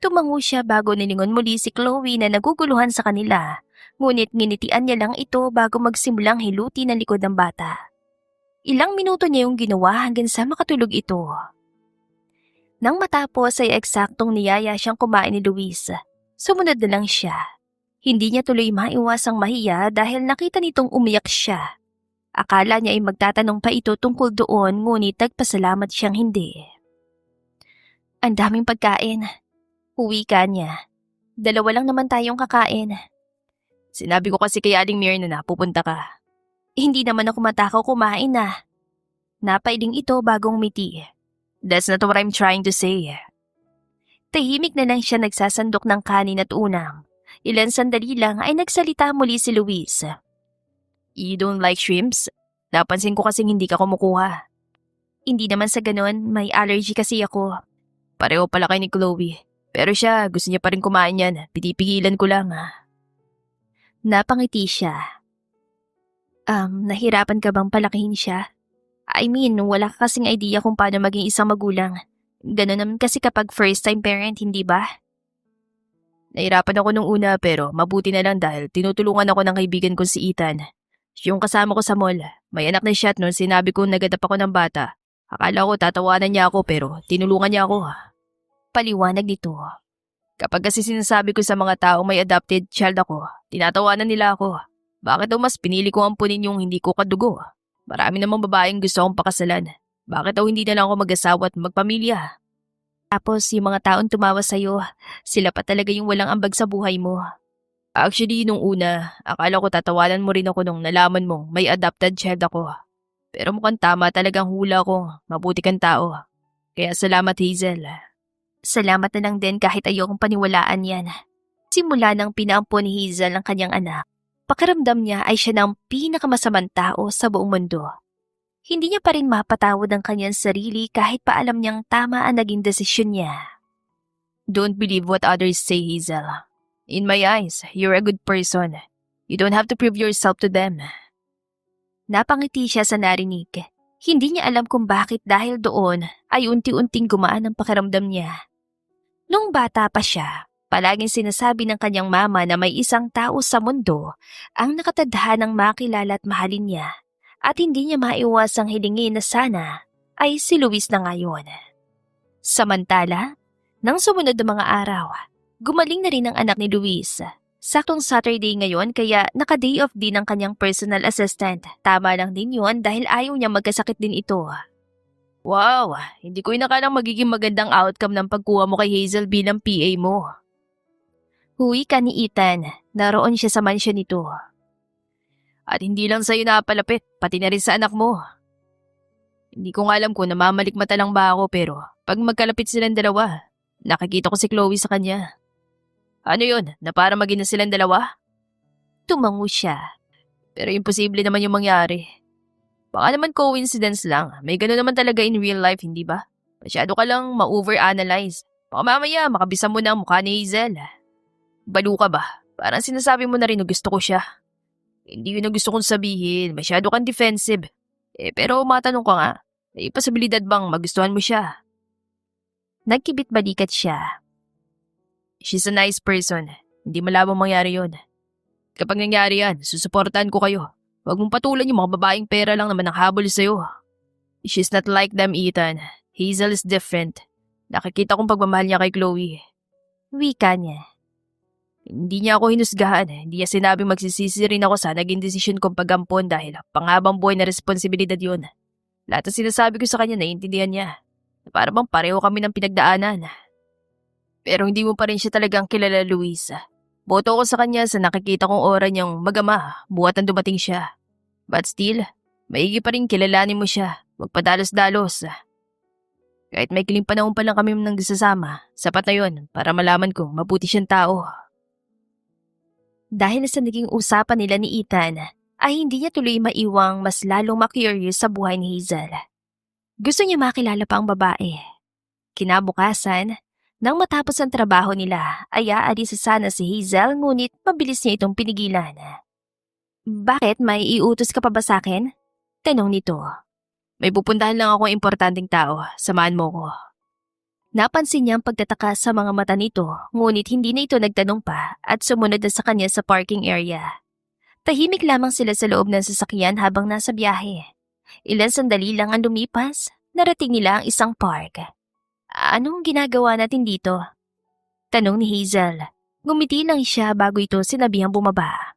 Tumango siya bago nilingon muli si Chloe na naguguluhan sa kanila. Ngunit nginitian niya lang ito bago magsimulang hiluti ng likod ng bata. Ilang minuto niya yung ginawa hanggang sa makatulog ito. Nang matapos ay eksaktong niyaya siyang kumain ni Luis. Sumunod na lang siya. Hindi niya tuloy maiwasang mahiya dahil nakita nitong umiyak siya. Akala niya ay magtatanong pa ito tungkol doon ngunit nagpasalamat siyang hindi. Ang daming pagkain. Uwi ka niya. Dalawa lang naman tayong kakain. Sinabi ko kasi kay Aling Mirna na pupunta ka. Hindi naman ako matakaw kumain na. Napailing ito bagong ngumiti. That's not what I'm trying to say. Tahimik na lang siya nagsasandok ng kanin at unang. Ilan sandali lang ay nagsalita muli si Luis. You don't like shrimps? Napansin ko kasing hindi ka kumukuha. Hindi naman sa ganon, may allergy kasi ako. Pareho pala kayo ni Chloe. Pero siya, gusto niya pa rin kumain yan. Pinipigilan ko lang. Napangiti siya. Nahirapan ka bang palakihin siya? I mean, wala ka kasing idea kung paano maging isang magulang. Ganon naman kasi kapag first-time parent, hindi ba? Nahirapan ako nung una pero mabuti na lang dahil tinutulungan ako ng kaibigan ko si Ethan. Yung kasama ko sa mall, may anak na siya at noon sinabi ko nagadap ako ng bata. Akala ko tatawanan niya ako pero tinulungan niya ako. Paliwanag nito. Kapag kasi sinasabi ko sa mga taong may adopted child ako, tinatawanan nila ako. Bakit daw mas pinili ko ampunin yung hindi ko kadugo? Marami namang babaeng gusto akong pakasalan. Bakit daw hindi na lang ako mag-asawa at magpamilya? Tapos yung mga taong tumawa sa'yo, sila pa talaga yung walang ambag sa buhay mo. Actually, nung una, akala ko tatawanan mo rin ako nung nalaman mong may adopted child ako. Pero mukhang tama talagang hula ko, mabuti kang tao. Kaya salamat Hazel. Salamat na lang din kahit ayokong paniwalaan yan. Simula nang pinaampon ni Hazel ang kanyang anak, pakiramdam niya ay siya ng pinakamasamang tao sa buong mundo. Hindi niya pa rin mapatawad ang kanyang sarili kahit pa alam niyang tama ang naging desisyon niya. Don't believe what others say, Hazel. In my eyes, you're a good person. You don't have to prove yourself to them. Napangiti siya sa narinig. Hindi niya alam kung bakit dahil doon ay unti-unting gumaan ang pakiramdam niya. Nung bata pa siya, palaging sinasabi ng kanyang mama na may isang tao sa mundo ang nakatadhanang makilala at mahalin niya. At hindi niya maiwasang hilingin na sana ay si Luis na ngayon. Samantala, nang sumunod na mga araw, gumaling na rin ang anak ni Luis. Saktong Saturday ngayon kaya naka-day off din ang kanyang personal assistant. Tama lang din yun dahil ayaw niya magkasakit din ito. Wow, hindi ko inakalang magiging magandang outcome ng pagkuha mo kay Hazel bilang PA mo. Huwi ka ni Ethan, naroon siya sa mansyon nito. At hindi lang sa'yo napalapit, pati na rin sa anak mo. Hindi ko nga alam kung namamalikmata lang ba ako pero pag magkalapit silang dalawa, nakikita ko si Chloe sa kanya. Ano yun, na para maging na silang dalawa? Tumango siya. Pero imposible naman yung mangyari. Baka naman coincidence lang, may gano'n naman talaga in real life, hindi ba? Masyado ka lang ma-overanalyze. Baka mamaya makabisa mo na ang mukha ni Hazel. Balo ka ba? Parang sinasabi mo na rin na gusto ko siya. Hindi yun ang gusto kong sabihin. Masyado kang defensive. Pero matanong ka nga, may posibilidad bang magustuhan mo siya? Nagkibit-balikat siya. She's a nice person. Hindi malabang mangyari yun. Kapag nangyari yan, susuportahan ko kayo. Huwag mong patulan yung mga babaeng pera lang naman ang habol sa'yo. She's not like them, Ethan. Hazel is different. Nakikita kong pagmamahal niya kay Chloe. Wika niya. Hindi niya ako hinusgahan. Hindi niya sinabing magsisisi rin ako sa naging desisyon kong pag-ampon dahil panghabang buhay na responsibilidad yun. Lahat ng sinasabi ko sa kanya naiintindihan niya. Para bang pareho kami ng pinagdaanan. Pero hindi mo pa rin siya talagang kilala, Luis. Boto ko sa kanya sa nakikita kong oras niyang magama buhat ang dumating siya. But still, maigi pa rin kilalanin mo siya. Magpadalos-dalos. Kahit may kiling panahon pa lang kami nang sasama, sapat na yun para malaman kong mabuti siyang tao. Dahil sa naging usapan nila ni Ethan, ay hindi niya tuloy maiwang mas lalong ma-curious sa buhay ni Hazel. Gusto niya makilala pa ang babae. Kinabukasan, nang matapos ang trabaho nila, ay aalis sana si Hazel ngunit mabilis niya itong pinigilan. Bakit, may iutos ka pa ba sa akin? Tanong nito. May pupuntahan lang akong importanteng tao, samahan mo ko. Napansin niya ang pagtataka sa mga mata nito, ngunit hindi na ito nagtanong pa at sumunod na sa kanya sa parking area. Tahimik lamang sila sa loob ng sasakyan habang nasa biyahe. Ilang sandali lang ang lumipas, narating nila ang isang park. Anong ginagawa natin dito? Tanong ni Hazel. Ngumiti lang siya bago ito sinabihang bumaba.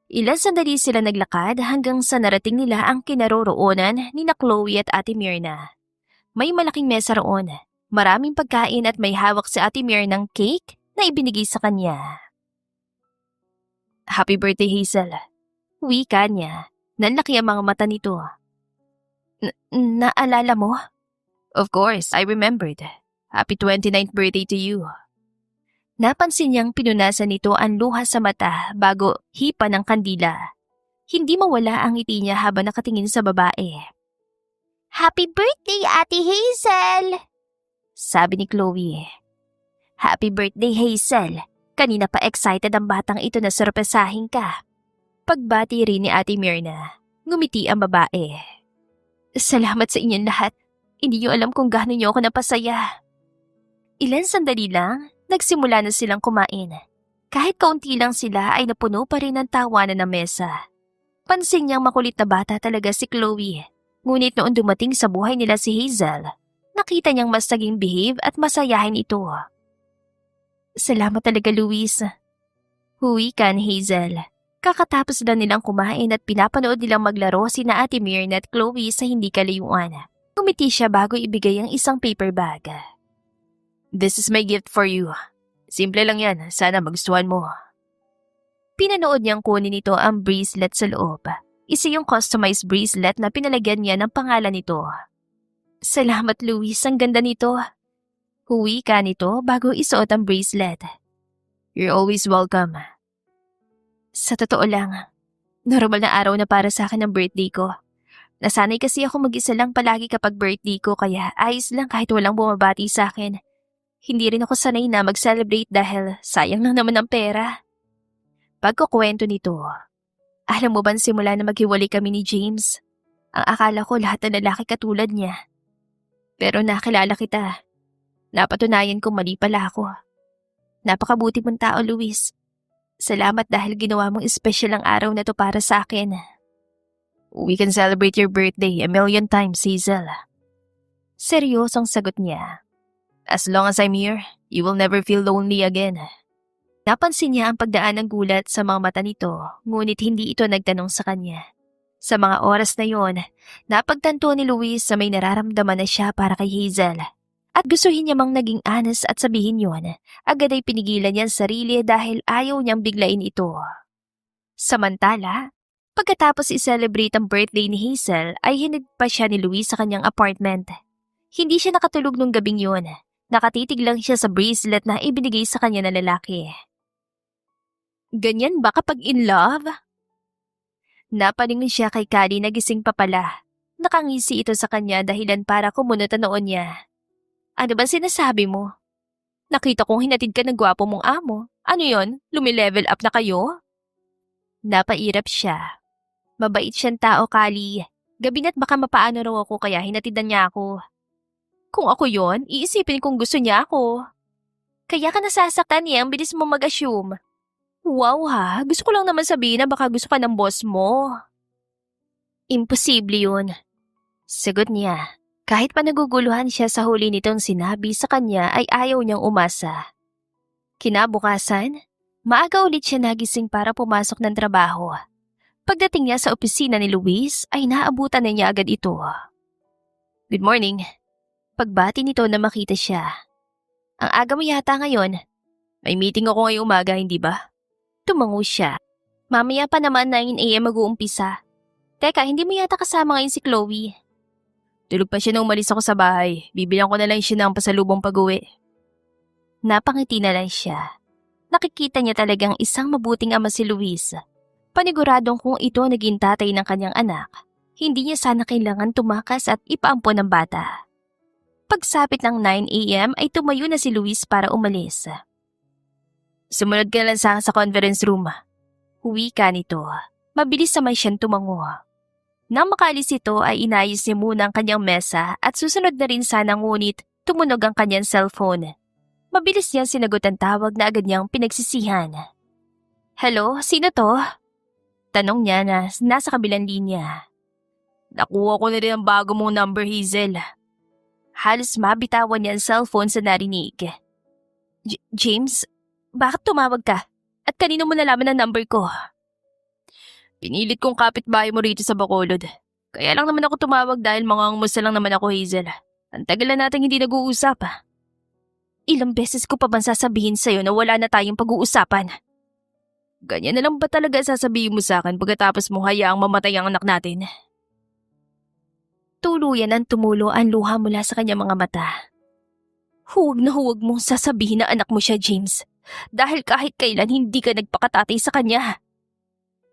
Ilang sandali sila naglakad hanggang sa narating nila ang kinaroroonan ni na Chloe at Ate Mirna. May malaking mesa roon. Maraming pagkain at may hawak si Ate Mirna ng cake, na ibinigay sa kanya. Happy birthday, Hazel. Wika niya. Nanlaki ang mga mata nito. Naalala mo? Of course, I remembered. Happy 29th birthday to you. Napansin niyang pinunasan nito ang luha sa mata bago hipa ng kandila. Hindi mawala ang ngiti niya habang nakatingin sa babae. Happy birthday, Ate Hazel! Sabi ni Chloe. Happy birthday, Hazel. Kanina pa excited ang batang ito na sorpresahin ka. Pagbati rin ni Ate Myrna, ngumiti ang babae. Salamat sa inyong lahat. Hindi niyo alam kung gaano niyo ako napasaya. Ilan sandali lang, nagsimula na silang kumain. Kahit kaunti lang sila ay napuno pa rin ng tawanan ng mesa. Pansin niyang makulit na bata talaga si Chloe. Ngunit noon dumating sa buhay nila si Hazel, nakita niyang mas naging behave at masayahin ito. Salamat talaga, Luis. Huwi ka ni Hazel. Kakatapos lang nilang kumain at pinapanood nilang maglaro sina Ate Myrna at Chloe sa hindi kalayuan. Kumiti siya bago ibigay ang isang paper bag. This is my gift for you. Simple lang yan. Sana magustuhan mo. Pinanood niyang kunin nito ang bracelet sa loob. Isa yung customized bracelet na pinalagyan niya ng pangalan nito. Salamat, Luis. Ang ganda nito. Huwi ka nito bago isuot ang bracelet. You're always welcome. Sa totoo lang, normal na araw na para sa akin ang birthday ko. Nasanay kasi ako mag-isa lang palagi kapag birthday ko kaya ayos lang kahit walang bumabati sa akin. Hindi rin ako sanay na mag-celebrate dahil sayang lang naman ang pera. Pagkukwento nito, alam mo ba simula na maghiwalay kami ni James, ang akala ko lahat ng lalaki katulad niya. Pero nakilala kita. Napatunayan kong mali pala ako. Napakabuti mong tao, Luis. Salamat dahil ginawa mong espesyal ang araw na to para sa akin. We can celebrate your birthday a million times, Hazel. Seryosong sagot niya. As long as I'm here, you will never feel lonely again. Napansin niya ang pagdaan ng gulat sa mga mata nito, ngunit hindi ito nagtanong sa kanya. Sa mga oras na yon, napagtanto ni Luis sa may nararamdaman na siya para kay Hazel. At gustuhin niya mang naging honest at sabihin yon, agad ay pinigilan niya ang sarili dahil ayaw niyang biglain ito. Samantala, pagkatapos i-celebrate ang birthday ni Hazel ay hinid pa siya ni Luis sa kanyang apartment. Hindi siya nakatulog nung gabing yon. Nakatitig lang siya sa bracelet na ibinigay sa kanya ng lalaki. Ganyan ba kapag in love? Napalingon siya kay Kali na gising pa pala. Nakangisi ito sa kanya dahilan para kumunot ang noon niya. Ano ba sinasabi mo? Nakita kong hinatid ka ng gwapo mong amo. Ano yon? Lumilevel up na kayo? Napairap siya. Mabait siyang tao, Kali. Gabi na't baka mapaano raw ako kaya hinatidan niya ako. Kung ako yon, iisipin kung gusto niya ako. Kaya ka nasasaktan niya, ang bilis mo mag-assume. Wow ha, gusto ko lang naman sabihin na baka gusto ka ng boss mo. Imposible yun. Sagot niya. Kahit pa naguguluhan siya sa huli nitong sinabi sa kanya ay ayaw niyang umasa. Kinabukasan, maaga ulit siya nagising para pumasok ng trabaho. Pagdating niya sa opisina ni Luis ay naabutan na niya agad ito. Good morning. Pagbati nito na makita siya. Ang aga mo yata ngayon. May meeting ako ngayong umaga, hindi ba? Tumango siya. Mamaya pa naman 9 a.m. mag-uumpisa. Teka, hindi mo yata kasama ngayon si Chloe. Tulog pa siya nung umalis ako sa bahay. Bibilang ko na lang siya ng pasalubong pag-uwi. Napangiti na lang siya. Nakikita niya talagang isang mabuting ama si Luis. Paniguradong kung ito naging tatay ng kanyang anak, hindi niya sana kailangan tumakas at ipaampon ng bata. Pagsapit ng 9 a.m. ay tumayo na si Luis para umalis. Sumunod ka lang sa conference room. Huwi ka nito. Mabilis naman siyang tumango. Nang makaalis ito ay inayos niya muna ang kanyang mesa at susunod na rin sana ngunit tumunog ang kanyang cellphone. Mabilis niyang sinagot ang tawag na agad niyang pinagsisihan. Hello, sino to? Tanong niya na nasa kabilang linya. Nakuha ko na rin ang bago mong number, Hazel. Halos mabitawan niya ang cellphone sa narinig. James, bakit tumawag ka? At kanino mo nalaman ang number ko? Pinilit kong kapitbahay mo rito sa Bacolod. Kaya lang naman ako tumawag dahil mangangumusta lang naman ako, Hazel. Ang tagal na natin hindi nag-uusap. Ilang beses ko pa bang sasabihin sa'yo na wala na tayong pag-uusapan? Ganyan na lang ba talaga sasabihin mo sa akin pagkatapos mo hayaang mamatay ang anak natin? Tuluyan ang tumulo ang luha mula sa kanyang mga mata. Huwag na huwag mong sasabihin na anak mo siya, James. Dahil kahit kailan hindi ka nagpakatatay sa kanya.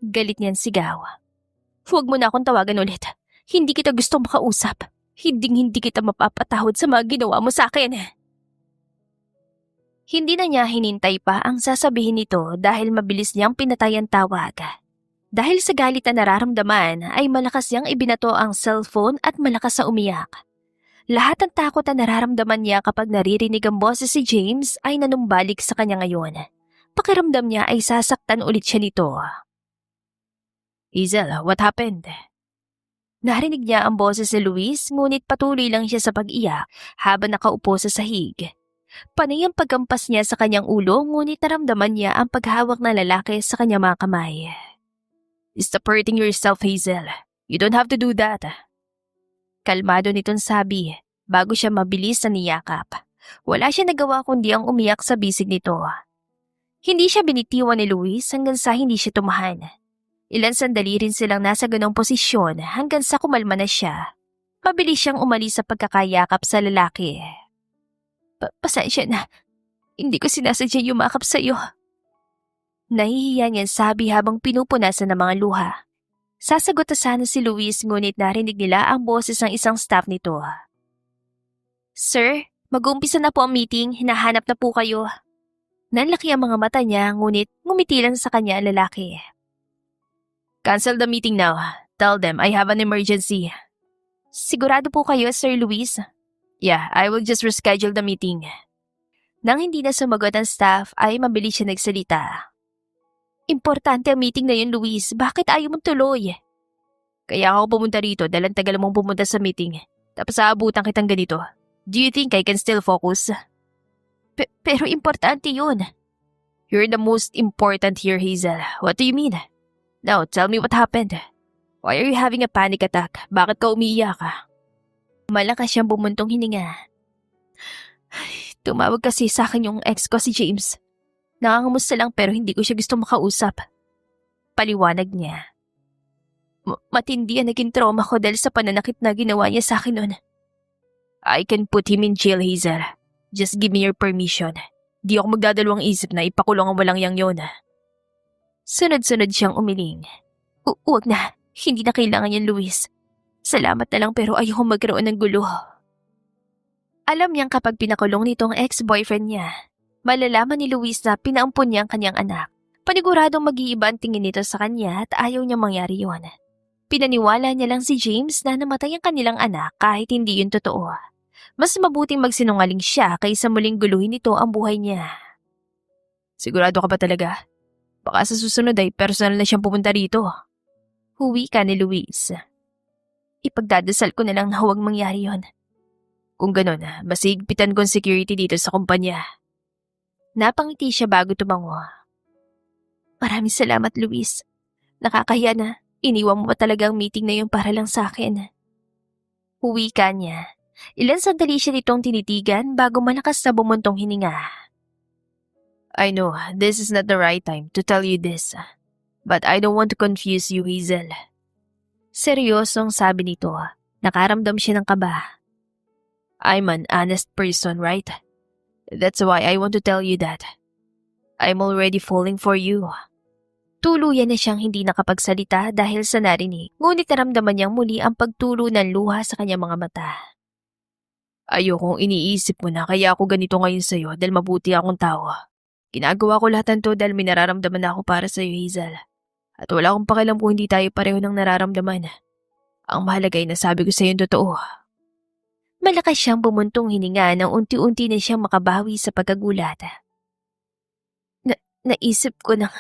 Galit niyan sigaw. Huwag mo na akong tawagan ulit. Hindi kita gusto makausap. Hindi kita mapapatawad sa mga ginawa mo sa akin. Hindi na niya hinintay pa ang sasabihin nito dahil mabilis niyang pinatay ang tawag. Dahil sa galit na nararamdaman ay malakas niyang ibinato ang cellphone at malakas na umiyak. Lahat ng takot na nararamdaman niya kapag naririnig ang boses si James ay nanumbalik sa kanya ngayon. Pakiramdam niya ay sasaktan ulit siya nito. Hazel, what happened? Narinig niya ang boses ni Luis ngunit patuloy lang siya sa pag-iyak habang nakaupo sa sahig. Panay ang pagkampas niya sa kanyang ulo ngunit naramdaman niya ang paghawak ng lalaki sa kanyang mga kamay. Stop hurting yourself, Hazel. You don't have to do that. Kalmado nitong sabi bago siya mabilis na niyakap. Wala siya nagawa kundi ang umiyak sa bisig nito. Hindi siya binitiwan ni Luis hanggang sa hindi siya tumahan. Ilan sandali rin silang nasa ganong posisyon hanggang sa kumalma na siya. Mabilis siyang umalis sa pagkakayakap sa lalaki. Pasensya na. Hindi ko sinasadya yumakap sa'yo. Nahihiya niyan sabi habang pinupunasan ng mga luha. Sasagot na sana si Luis ngunit narinig nila ang boses ng isang staff nito. Sir, mag-uumpisa na po ang meeting. Hinahanap na po kayo. Nanlaki ang mga mata niya ngunit ngumiti lang sa kanya ang lalaki. Cancel the meeting now. Tell them I have an emergency. Sigurado po kayo, Sir Luis? Yeah, I will just reschedule the meeting. Nang hindi na sumagot ang staff ay mabilis siya nagsalita. Importante ang meeting na yun, Luis. Bakit ayaw mong tuloy? Kaya ako pumunta rito dahil ang tagal mong pumunta sa meeting. Tapos aabutan kitang ganito. Do you think I can still focus? Pero importante yun. You're the most important here, Hazel. What do you mean? Now, tell me what happened. Why are you having a panic attack? Bakit ka umiiyak? Malakas siyang bumuntong hininga. Tumawag kasi sa akin yung ex ko si James. Nakangamusta lang pero hindi ko siya gusto makausap. Paliwanag niya. Matindi ang naging trauma ko dahil sa pananakit na ginawa niya sa akin noon. I can put him in jail, Hazel. Just give me your permission. Di ako magdadalawang isip na ipakulong ang walang yang yun. Sunod-sunod siyang umiling. Huwag na. Hindi na kailangan yan, Luis. Salamat na lang pero ayoko magkaroon ng gulo. Alam niyang kapag pinakulong nitong ex-boyfriend niya, malalaman ni Luis na pinaampun niya ang kanyang anak. Paniguradong mag-iiba ang tingin nito sa kanya at ayaw niyang mangyari yon. Pinaniwala niya lang si James na namatay ang kanilang anak kahit hindi yun totoo. Mas mabuting magsinungaling siya kaysa muling guluhin nito ang buhay niya. Sigurado ka ba talaga? Baka sa susunod ay personal na siyang pupunta rito. Huwi ka ni Luis. Ipagdadasal ko na lang na huwag mangyari yon. Kung ganun, mas higpitan ko ang security dito sa kumpanya. Napangiti siya bago tumango. Maraming salamat, Luis. Nakakahiya na. Iniwan mo pa talaga ang meeting na yun para lang sa akin. Huwi ka niya. Ilan sandali siya nitong tinitigan bago malakas na bumuntong hininga. I know, this is not the right time to tell you this. But I don't want to confuse you, Hazel. Seryosong sabi nito. Nakaramdam siya ng kaba. I'm an honest person, right? That's why I want to tell you that. I'm already falling for you. Tuluyan na siyang hindi nakapagsalita dahil sa narinig, ngunit naramdaman niyang muli ang pagtulo ng luha sa kanyang mga mata. Ayokong iniisip mo na kaya ako ganito ngayon sa'yo dahil mabuti akong tao. Ginagawa ko lahat ng to dahil may nararamdaman ako para sa'yo, Hazel. At wala akong pakialam kung hindi tayo pareho ng nararamdaman. Ang mahalaga ay nasabi ko sa'yo yung totoo. Malakas siyang bumuntong hininga nang unti-unti na siyang makabawi sa pagkagulat. Naisip ko na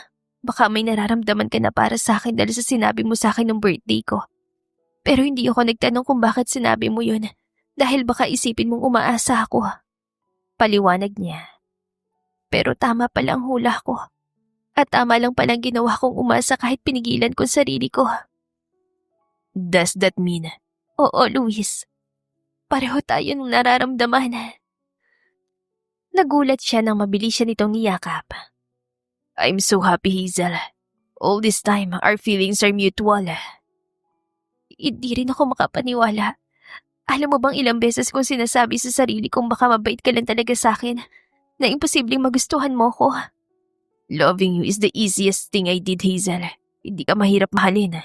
baka may nararamdaman ka na para sa akin dahil sa sinabi mo sa akin nung birthday ko. Pero hindi ako nagtanong kung bakit sinabi mo yun dahil baka isipin mong umaasa ako. Paliwanag niya. Pero tama pala ang hula ko. At tama lang palang ginawa kong umasa kahit pinigilan ko sarili ko. Does that mean? Oo, Luis. Pareho tayo nung nararamdaman. Nagulat siya nang mabilis siya nitong niyakap. I'm so happy, Hazel. All this time, our feelings are mutual. Hindi rin ako makapaniwala. Alam mo bang ilang beses kong sinasabi sa sarili kong baka mabait ka lang talaga sa akin na imposibleng magustuhan mo ko. Loving you is the easiest thing I did, Hazel. Hindi ka mahirap mahalin.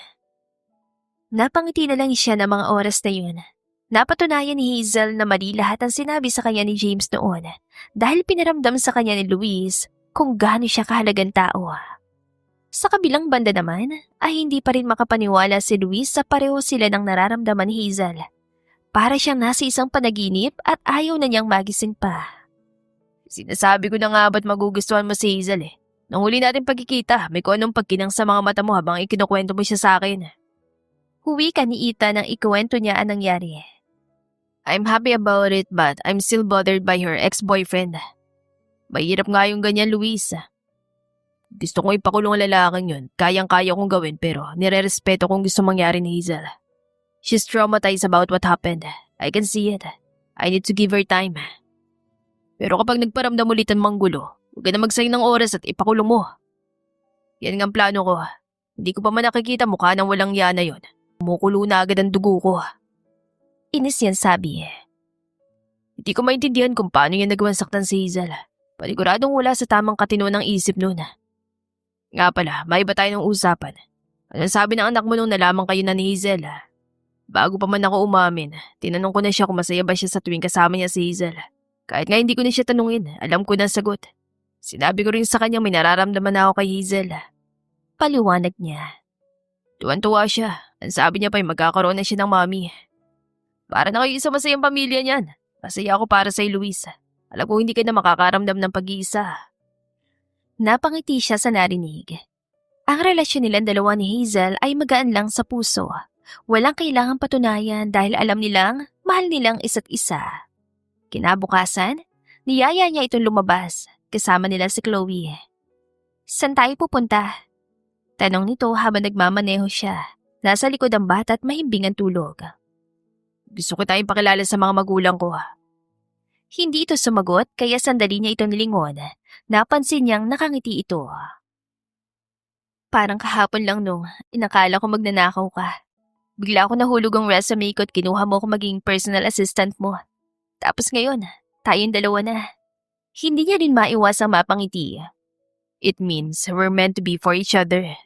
Napangiti na lang siya ng mga oras na yun. Napatunayan ni Hazel na mali lahat ang sinabi sa kanya ni James noon dahil pinaramdam sa kanya ni Luis kung gaano siya kahalagang tao. Sa kabilang banda naman ay hindi pa rin makapaniwala si Luis sa pareho sila ng nararamdaman ni Hazel. Para siyang nasa isang panaginip at ayaw na niyang magising pa. Sinasabi ko na nga ba't magugustuhan mo si Hazel eh. Nung huli natin pagkikita, may kung anong pagkinang sa mga mata mo habang ikinukwento mo siya sa akin. Huwi ka ni Ita nang ikuwento niya ang nangyari. I'm happy about it but I'm still bothered by her ex-boyfriend. Mahirap nga yung ganyan, Luis. Gusto kong ipakulong ang lalaking yun. Kayang-kaya kong gawin pero nire-respeto kung gusto mangyari ni Hazel. She's traumatized about what happened. I can see it. I need to give her time. Pero kapag nagparamdam ulit ang manggulo, huwag ka na magsayang ng oras at ipakulong mo. Yan nga ang plano ko. Hindi ko pa man nakikita mukha ng walang yana yun. Kumukulo na agad ang dugo ko. Inis yan sabi. Hindi ko maintindihan kung paano yan nagawang saktan si Hazel. Paniguradong wala sa tamang katino ng isip noon. Nga pala, may iba tayo ng usapan. Anong sabi ng anak mo nung nalaman kayo na ni Hazel? Bago pa man ako umamin, tinanong ko na siya kung masaya ba siya sa tuwing kasama niya si Hazel. Kahit nga hindi ko na siya tanungin, alam ko na sagot. Sinabi ko rin sa kanya may nararamdaman na ako kay Hazel. Paliwanag niya. Tuwan-tuwa siya. Ang sabi niya pa'y magkakaroon na siya ng mami. Para na kayo isa masayang pamilya niyan. Masaya ako para sa'yo, Luis. Alam ko hindi ka na makakaramdam ng pag-iisa. Napangiti siya sa narinig. Ang relasyon nilang dalawa ni Hazel ay magaan lang sa puso. Walang kailangang patunayan dahil alam nilang mahal nilang isa't isa. Kinabukasan, niyaya niya itong lumabas kasama nila si Chloe. Saan tayo pupunta? Tanong nito habang nagmamaneho siya. Nasa likod ang bata at mahimbing ang tulog. Gusto ko tayong pakilala sa mga magulang ko. Hindi ito sumagot kaya sandali niya ito nilingon. Napansin niyang nakangiti ito. Parang kahapon lang nung inakala ko magnanakaw ka. Bigla ako nahulog ang resume ko at kinuha mo ako maging personal assistant mo. Tapos ngayon, tayong dalawa na. Hindi niya rin maiwasang mapangiti. It means we're meant to be for each other.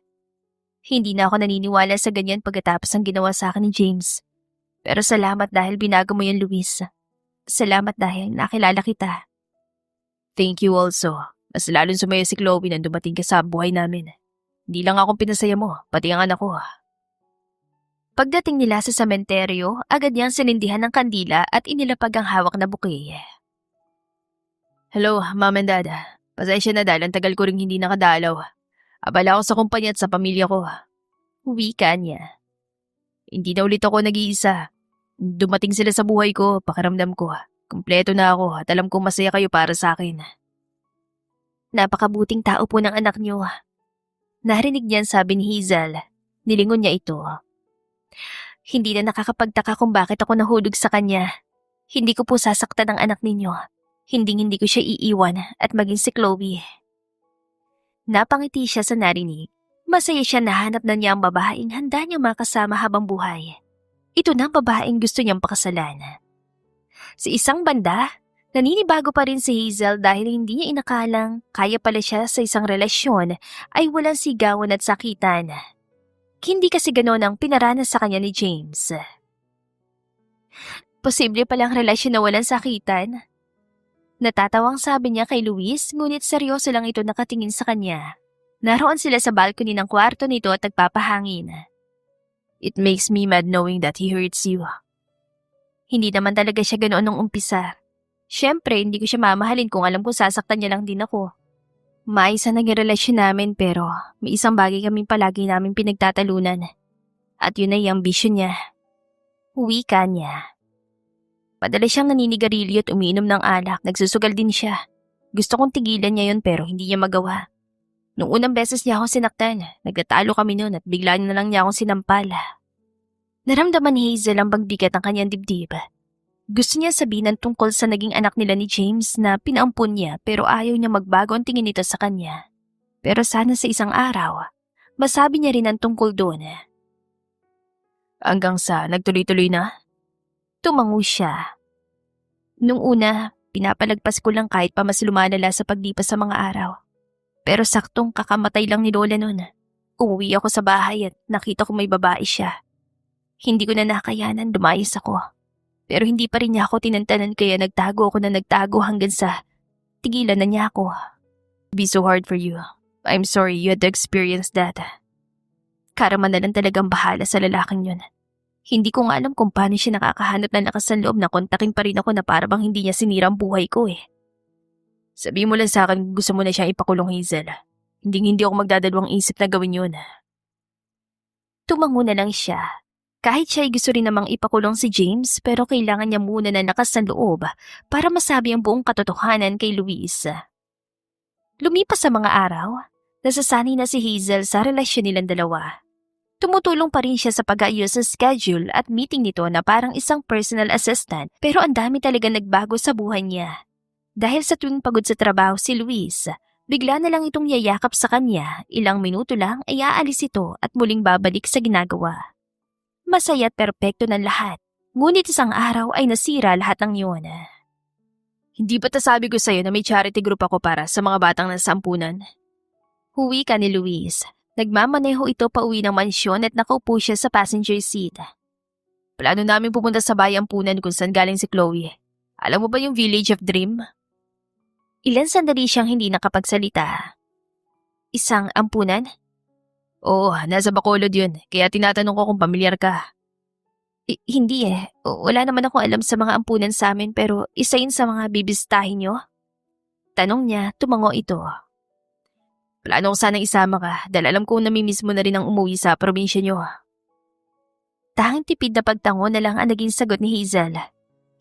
Hindi na ako naniniwala sa ganyan pagkatapos ang ginawa sa akin ni James. Pero salamat dahil binago mo yan, Luis. Salamat dahil nakilala kita. Thank you also. Mas lalong sumaya si Chloe nang dumating ka sa buhay namin. Hindi lang akong pinasaya mo, pati ang anak ko. Pagdating nila sa sementeryo, agad niyang sinindihan ng kandila at inilapag ang hawak na bouquet. Hello, Mom and Dad. Pasensya na dahil ang tagal ko ring hindi nakadalaw. Abala ako sa kumpanya at sa pamilya ko. Wika niya. Hindi na ulit ako nag-iisa. Dumating sila sa buhay ko, pakiramdam ko. Kumpleto na ako at alam kong masaya kayo para sa akin. Napakabuting tao po ng anak niyo. Narinig niyan sabi ni Hazel. Nilingon niya ito. Hindi na nakakapagtaka kung bakit ako nahulog sa kanya. Hindi ko po sasaktan ang anak ninyo. Hindi ko siya iiwan at maging si Chloe. Napangiti siya sa narinig. Masaya siya nahanap na niya ang babaeng handa niyang makasama habang buhay. Ito na ang babaeng gusto niyang pakasalan. Sa isang banda, naninibago pa rin si Hazel dahil hindi niya inakalang kaya pala siya sa isang relasyon ay walang sigawan at sakitan. Hindi kasi gano'n ang pinaranas sa kanya ni James. Posible palang relasyon na walang sakitan. Natatawang sabi niya kay Luis ngunit seryoso lang ito nakatingin sa kanya. Naroon sila sa balcony ng kwarto nito at nagpapahangin. It makes me mad knowing that he hurts you. Hindi naman talaga siya ganoon nung umpisa. Siyempre, hindi ko siya mamahalin kung alam ko sasaktan niya lang din ako. Maayos na naging relasyon namin pero may isang bagay kaming palagi namin pinagtatalunan. At yun ay ang ambisyon niya. Wika niya. Madalas siyang naninigarilyo at umiinom ng alak. Nagsusugal din siya. Gusto kong tigilan niya yun pero hindi niya magawa. Nung unang beses niya akong sinaktan, nagtatalo kami noon at bigla na lang niya akong sinampal. Naramdaman ni Hazel ang pagbigat ng kanyang dibdib. Gusto niya sabihin tungkol sa naging anak nila ni James na pinaampun niya pero ayaw niya magbago ang tingin nito sa kanya. Pero sana sa isang araw, masabi niya rin ang tungkol doon. Hanggang sa nagtuloy-tuloy na? Tumango siya. Nung una, pinapalagpas ko lang kahit pa mas lumalala sa paglipas sa mga araw. Pero saktong kakamatay lang ni Lola noon. Umuwi ako sa bahay at nakita ko may babae siya. Hindi ko na nakayanan, lumayas ako. Pero hindi pa rin niya ako tinantanan kaya nagtago ako na nagtago hanggang sa tigilan na niya ako. Be so hard for you. I'm sorry you had to experience that. Karama na lang talagang bahala sa lalaking yun. Hindi ko nga alam kung paano siya nakakahanap ng lakas ng loob na kontakin pa rin ako na para bang hindi niya sinira ang buhay ko eh. Sabihin mo lang sa akin gusto mo na siyang ipakulong, Hazel. Hindi ako magdadalawang isip na gawin yun. Tumango na lang siya. Kahit siya ay gusto rin namang ipakulong si James pero kailangan niya muna ng lakas ng loob para masabi ang buong katotohanan kay Luis. Lumipas sa mga araw, nasasanay na si Hazel sa relasyon nilang dalawa. Tumutulong pa rin siya sa pag-aayos sa schedule at meeting nito na parang isang personal assistant pero ang dami talaga nagbago sa buhay niya. Dahil sa tuwing pagod sa trabaho si Luis, bigla na lang itong yayakap sa kanya, ilang minuto lang ay aalis ito at muling babalik sa ginagawa. Masaya at perpekto ng lahat, ngunit isang araw ay nasira lahat ng yun. Hindi ba sabi ko sa'yo na may charity group ako para sa mga batang nasa ampunan? Huwi ka ni Luis. Nagmamaneho ito pauwi ng mansyon at nakaupo siya sa passenger seat. Plano namin pupunta sa bayang ampunan kung saan galing si Chloe. Alam mo ba yung Village of Dream? Ilan sandali siyang hindi nakapagsalita. Isang ampunan? Oo, nasa Bacolod yun. Kaya tinatanong ko kung pamilyar ka. Hindi eh. Wala naman ako alam sa mga ampunan sa amin pero isa yun sa mga bibistahin nyo? Tanong niya, tumango ito. Plano ko sanang isama ka dahil alam kong namimiss mo na rin ang umuwi sa probinsya nyo. Tanging tipid na pagtango na lang ang naging sagot ni Hazel.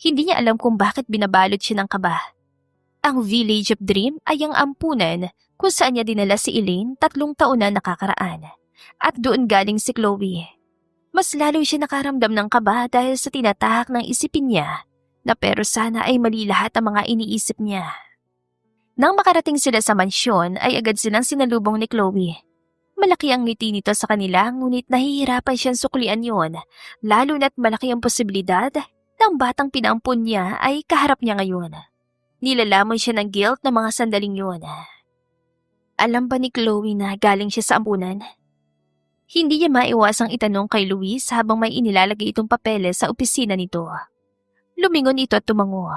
Hindi niya alam kung bakit binabalot siya ng kaba. Ang Village of Dream ay ang ampunan kung saan niya dinala si Elaine 3 taon na nakakaraan. At doon galing si Chloe. Mas lalo siya nakaramdam ng kaba dahil sa tinatahak ng isipin niya na pero sana ay mali lahat ang mga iniisip niya. Nang makarating sila sa mansyon ay agad silang sinalubong ni Chloe. Malaki ang ngiti nito sa kanila ngunit nahihirapan siyang suklian yon, lalo na't malaki ang posibilidad ng batang pinampun niya ay kaharap niya ngayon. Nilalamon siya ng guilt ng mga sandaling yun. Alam ba ni Chloe na galing siya sa ampunan? Hindi niya maiwasang itanong kay Luis habang may inilalagay itong papeles sa opisina nito. Lumingon ito at tumango.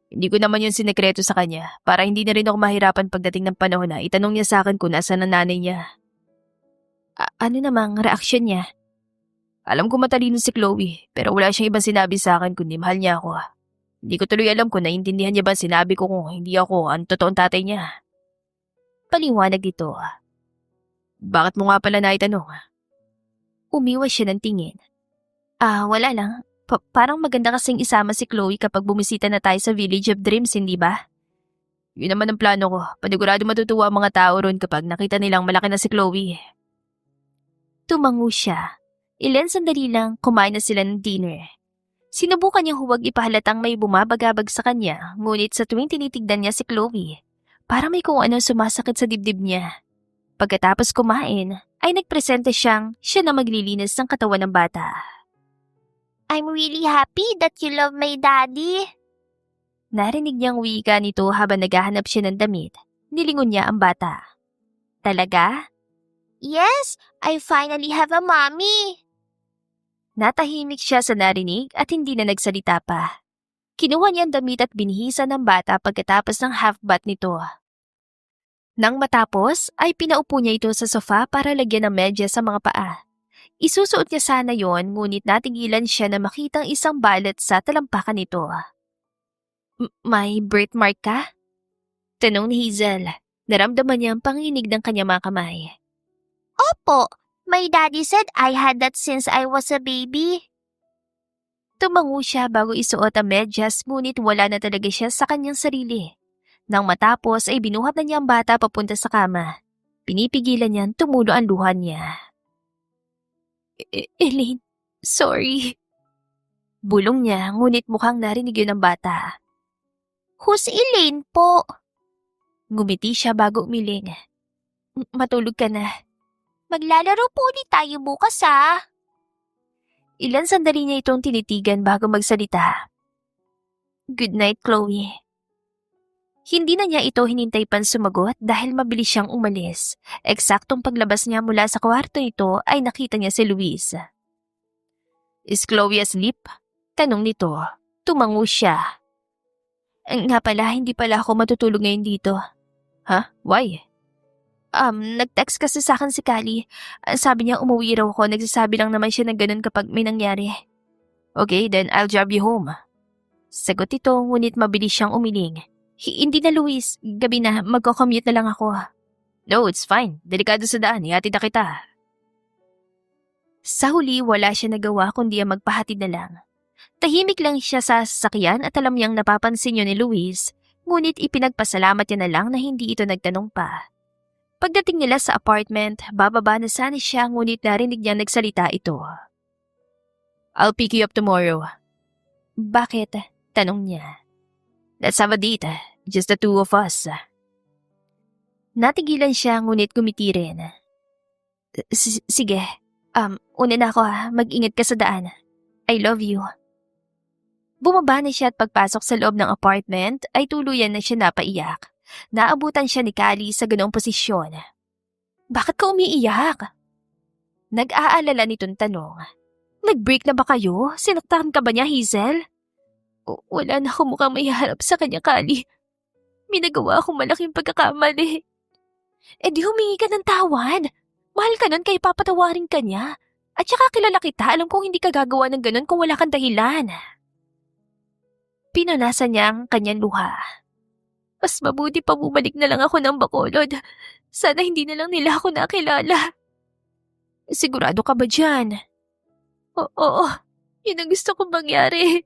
Hindi ko naman yun sinekreto sa kanya para hindi na rin ako mahirapan pagdating ng panahon na itanong niya sa akin kung nasaan ang nanay niya. Ano namang reaksyon niya? Alam ko matalino si Chloe pero wala siyang ibang sinabi sa akin kundi mahal niya ako. Hindi ko tuloy alam kung naiintindihan niya ba sinabi ko kung hindi ako ang totoong tatay niya. Paliwanag dito. Bakit mo nga pala naitanong? Umiwas siya ng tingin. Wala lang. Parang maganda kasing isama si Chloe kapag bumisita na tayo sa Village of Dreams, hindi ba? Yun naman ang plano ko. Panigurado matutuwa ang mga tao ron kapag nakita nilang malaki na si Chloe. Tumango siya. Ilan sandali lang, kumain na sila ng dinner. Sinubukan niyang huwag ipahalatang may bumabagabag sa kanya, ngunit sa tuwing tinitignan niya si Chloe, para may kung ano sumasakit sa dibdib niya. Pagkatapos kumain, ay nagpresente siya na maglilinis ng katawan ng bata. I'm really happy that you love my daddy. Narinig niyang wika nito habang naghahanap siya ng damit. Nilingon niya ang bata. Talaga? Yes, I finally have a mommy. Natahimik siya sa narinig at hindi na nagsalita pa. Kinuha niya ang damit at binihisa ng bata pagkatapos ng half-bath nito. Nang matapos, ay pinaupo niya ito sa sofa para lagyan ng medyas sa mga paa. Isusuot niya sana yon ngunit natigilan siya na makitang isang balat sa talampakan nito. May birthmark ka? Tanong ni Hazel. Naramdaman niya ang panginig ng kanyang mga kamay. Opo, my daddy said I had that since I was a baby. Tumango siya bago isuot ang medyas ngunit wala na talaga siya sa kanyang sarili. Nang matapos ay binuhat na niya ang bata papunta sa kama. Pinipigilan niyan tumulo ang luha niya. Elaine, sorry. Bulong niya, ngunit mukhang narinig yun ng bata. Who's Elaine po? Ngumiti siya bago umiling. Matulog ka na. Maglalaro po ulit tayo bukas Ilan sandali niya itong tinitigan bago magsalita. Good night, Chloe. Hindi na niya ito hinintay pang sumagot dahil mabilis siyang umalis. Eksaktong paglabas niya mula sa kwarto nito ay nakita niya si Luis. Is Chloe asleep? Tanong nito. Tumango siya. Nga pala, hindi pala ako matutulog ngayon dito. Ha? Why? Nag-text kasi sa akin si Kali. Sabi niya umuwi raw ako. Nagsasabi lang naman siya na ganun kapag may nangyari. Okay, then I'll drive you home. Sagot ito, ngunit mabilis siyang umiling. Hindi na, Luis. Gabi na, magko-commute na lang ako. No, it's fine. Delikado sa daan. Ihatid na kita. Sa huli, wala siya nagawa kundi ang magpahatid na lang. Tahimik lang siya sa sasakyan at alam niyang napapansin niyo ni Luis, ngunit ipinagpasalamat niya na lang na hindi ito nagtanong pa. Pagdating nila sa apartment, bababa na sana siya ngunit narinig niya nagsalita ito. I'll pick you up tomorrow. Bakit? Tanong niya. Let's have a date. Just the two of us. Natigilan siya ngunit gumiti rin. Sige. Una na ako Mag-ingat ka sa daan. I love you. Bumaba na siya at pagpasok sa loob ng apartment ay tuluyan na siya napaiyak. Naabutan siya ni Kali sa ganoong posisyon. Bakit ka umiiyak? Nag-aalala nitong tanong. Nag-break na ba kayo? Sinaktan ka ba niya, Hazel? Wala na ako mukhang may harap sa kanya, Kali. Minagawa akong malaking pagkakamali. Di humingi ka ng tawad. Mahal ka nun kaya papatawarin ka niya. At saka kilala kita, alam kong hindi ka gagawa ng ganun kung wala kang dahilan. Pinunasan niya ang kanyang luha. Mas mabuti pa bumalik na lang ako ng Bacolod. Sana hindi na lang nila ako nakilala. Sigurado ka ba dyan? Oo, yun ang gusto kong mangyari.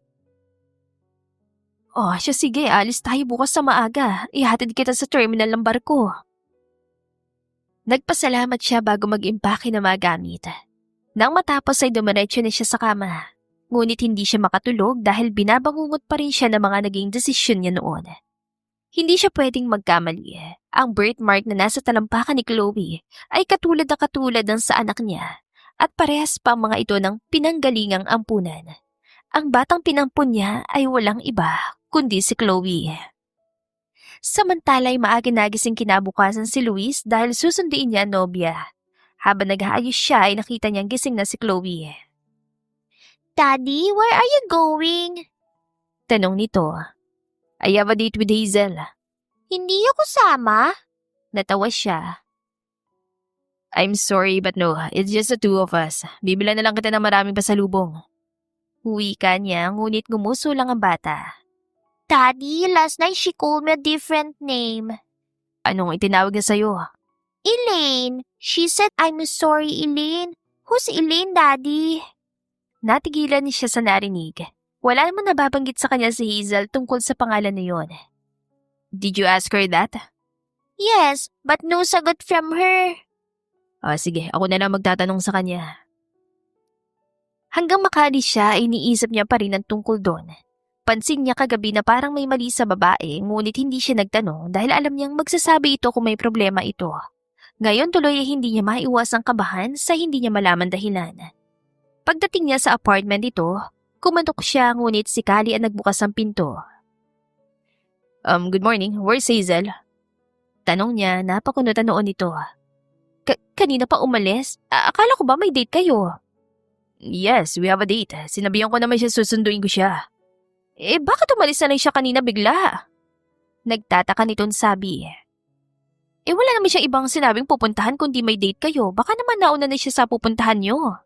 Siya sige, alis tayo bukas sa maaga. Ihatid kita sa terminal ng barko. Nagpasalamat siya bago mag-impake ng mga gamit. Nang matapos ay dumiretso na siya sa kama. Ngunit hindi siya makatulog dahil binabangungot pa rin siya ng mga naging desisyon niya noon. Hindi siya pwedeng magkamali. Ang birthmark na nasa talampakan ni Chloe ay katulad na katulad ng sa anak niya at parehas pa ang mga ito ng pinanggalingang ampunan. Ang batang pinampun niya ay walang iba kundi si Chloe. Samantala'y maaga nagising kinabukasan si Luis dahil susunduin niya ang nobya. Habang nag-aayos siya ay nakita niyang gising na si Chloe. Daddy, where are you going? Tanong nito. I have a date with Hazel. Hindi ako sama. Natawa siya. I'm sorry but no, it's just the two of us. Bibilan na lang kita ng maraming pasalubong. Huwi ka niya ngunit gumuso lang ang bata. Daddy, last night she called me a different name. Anong itinawag niya sa'yo? Elaine. She said, I'm sorry, Elaine. Who's Elaine, Daddy? Natigilan siya sa narinig. Wala namang nababanggit sa kanya si Hazel tungkol sa pangalan na yon. Did you ask her that? Yes, but no sagot from her. Sige, ako na lang magtatanong sa kanya. Hanggang makaalis siya, iniisip niya pa rin ang tungkol doon. Pansin niya kagabi na parang may mali sa babae, ngunit hindi siya nagtanong dahil alam niyang magsasabi ito kung may problema ito. Ngayon tuloy ay hindi niya maiwasang kabahan sa hindi niya malaman dahilan. Pagdating niya sa apartment ito, kumantok siya ngunit si Kali ang nagbukas ng pinto. Good morning, where's Hazel? Tanong niya, napakunutan noon nito. Kanina pa umalis? Akala ko ba may date kayo? Yes, we have a date. Sinabihan ko naman siya susunduin ko siya. Bakit umalis na lang siya kanina bigla? Nagtataka nitong sabi. Wala naman siya ibang sinabing pupuntahan kundi may date kayo. Baka naman nauna na siya sa pupuntahan niyo.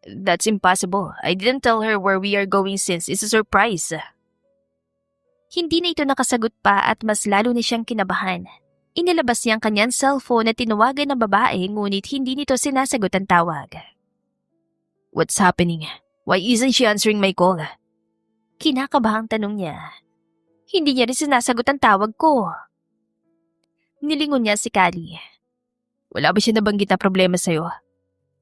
That's impossible. I didn't tell her where we are going since it's a surprise. Hindi na ito nakasagot pa at mas lalo na siyang kinabahan. Inilabas niya ang kanyang cellphone at tinawagan ng babae ngunit hindi nito sinasagot ang tawag. What's happening? Why isn't she answering my call? Kinakabahang tanong niya. Hindi niya rin sinasagot ang tawag ko. Nilingon niya si Kali. Wala ba siya nabanggit na problema sa'yo?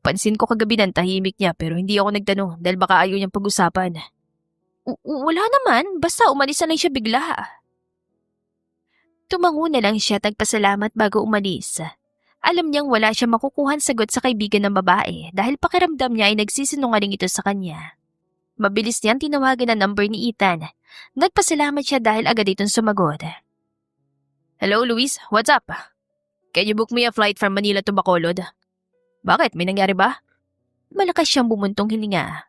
Pansin ko kagabi ng tahimik niya pero hindi ako nagtanong dahil baka ayaw niyang pag-usapan. Wala naman, basta umalis na lang siya bigla. Tumango na lang siya at nagpasalamat bago umalis. Alam niyang wala siya makukuhan sagot sa kaibigan ng babae dahil pakiramdam niya ay nagsisinungaling ito sa kanya. Mabilis niyang tinawagan ang number ni Ethan. Nagpasalamat siya dahil agad itong sumagot. Hello, Luis. What's up? Can you book me a flight from Manila to Bacolod? Bakit? May nangyari ba? Malakas siyang bumuntong hininga.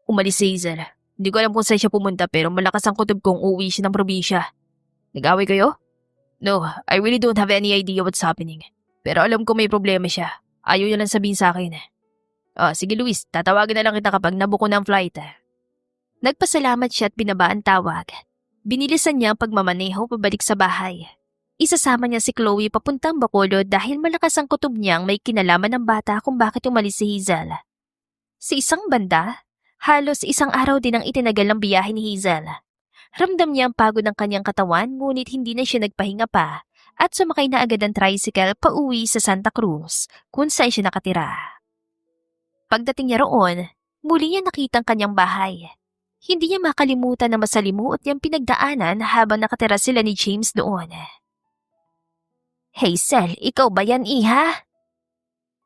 Umalis si Hazel. Hindi ko alam kung saan siya pumunta pero malakas ang kutob kong uuwi siya ng probinsya. Nag-away kayo? No, I really don't have any idea what's happening. Pero alam ko may problema siya. Ayaw niya lang sabihin sa akin. Sige Luis, tatawagan na lang kita kapag nabuko ng flight. Nagpasalamat siya at binaba ang tawag. Binilisan niya ang pagmamaneho pabalik sa bahay. Isasama niya si Chloe papuntang Bacolod dahil malakas ang kutob niyang may kinalaman ng bata kung bakit umalis si Hazel. Sa isang banda, halos isang araw din ang itinagal ng biyahe ni Hazel. Ramdam niya ang pagod ng kanyang katawan ngunit hindi na siya nagpahinga pa at sumakay na agad ang tricycle pauwi sa Santa Cruz kung saan siya nakatira. Pagdating niya roon, muli niya nakita ang kanyang bahay. Hindi niya makalimutan na masalimuot niyang pinagdaanan habang nakatira sila ni James doon. Hazel, ikaw ba yan, iha?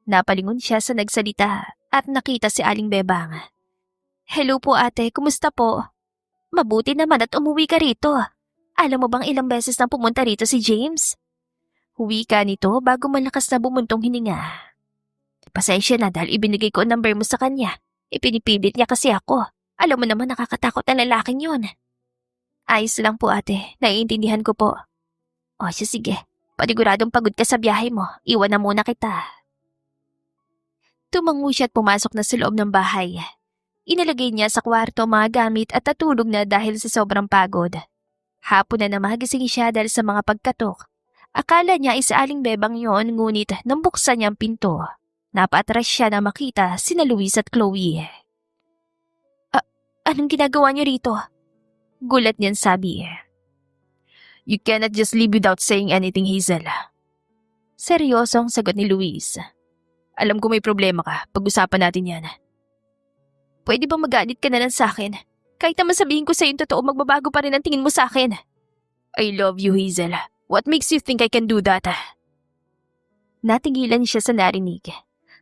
Napalingon siya sa nagsalita at nakita si Aling Bebang. Hello po ate, kumusta po? Mabuti naman at umuwi ka rito. Alam mo bang ilang beses nang pumunta rito si James? Huwi ka nito bago malakas na bumuntong hininga. Pasensya na dahil ibinigay ko ang number mo sa kanya. Ipinipilit niya kasi ako. Alam mo naman nakakatakot ang lalaking yun. Ayos lang po ate, naiintindihan ko po. O siya sige, paniguradong pagod ka sa biyahe mo. Iwan na muna kita. Tumango siya at pumasok na sa loob ng bahay. Inalagay niya sa kwarto ang mga gamit at natulog na dahil sa sobrang pagod. Hapon na magising siya dahil sa mga pagkatok. Akala niya ay si Aling Bebang yon ngunit nang buksan niya ang pinto. Napaatras siya na makita sina Luis at Chloe. Anong ginagawa niyo rito? Gulat niyan sabi. You cannot just leave without saying anything, Hazel. Seryosong sagot ni Luis. Alam ko may problema ka. Pag-usapan natin yan. Pwede ba magalit ka na lang sa akin? Kahit naman sabihin ko sa'yo yung totoo, magbabago pa rin ang tingin mo sa akin. I love you, Hazel. What makes you think I can do that? Natigilan siya sa narinig.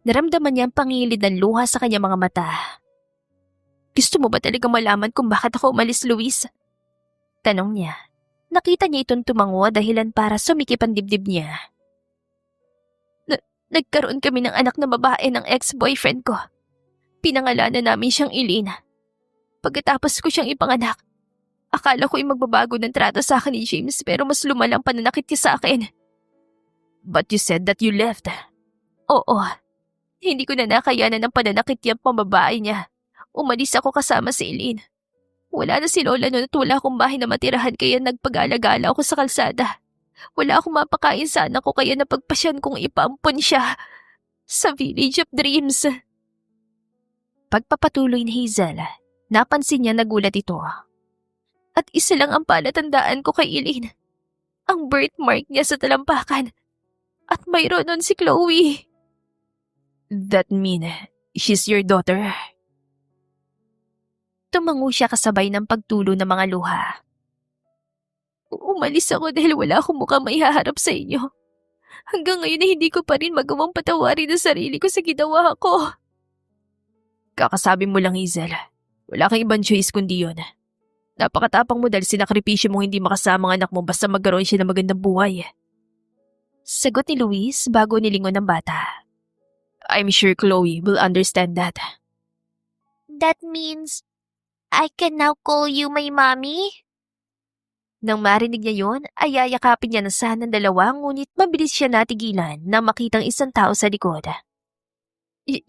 Naramdaman niya ang pangilid ng luha sa kanyang mga mata. Gusto mo ba talaga malaman kung bakit ako umalis, Luis? Tanong niya. Nakita niya itong tumango dahilan para sumikip ang dibdib niya. Nagkaroon kami ng anak na babae ng ex-boyfriend ko. Pinangalanan namin siyang Eileen. Pagkatapos ko siyang ipanganak, akala ko'y magbabago ng trato sa akin ni James pero mas lumalang pananakit niya sa akin. But you said that you left. Oo. Hindi ko na nakayanan ng pananakit niyang pambabae niya. Umalis ako kasama si Eileen. Wala na si Lola noon at wala akong bahay na matirahan kaya nagpag-alagala ako sa kalsada. Wala akong mapakain sa anak ko kaya napagpasyan kong ipaampon siya sa Village of Dreams. Pagpapatuloy ni Hazel, napansin niya nagulat ito. At isa lang ang palatandaan ko kay Eileen. Ang birthmark niya sa talampakan. At mayroon nun si Chloe. That mean, she's your daughter? Tumango siya kasabay ng pagtulo ng mga luha. Umalis ako dahil wala akong mukhang maihaharap sa inyo. Hanggang ngayon ay hindi ko pa rin magawang patawarin ang sarili ko sa ginawa ko. Kakasabi mo lang, Hazel. Wala kang ibang choice kundi yun. Napakatapang mo dahil sinakripisyo mong hindi makasama ang anak mo basta magkaroon siya ng magandang buhay. Sagot ni Luis bago nilingon ng bata. I'm sure Chloe will understand that. That means I can now call you my mommy? Nang marinig niya yon, ay yayakapin niya na sana ng dalawa ngunit mabilis siya natigilan nang makitang isang tao sa likod.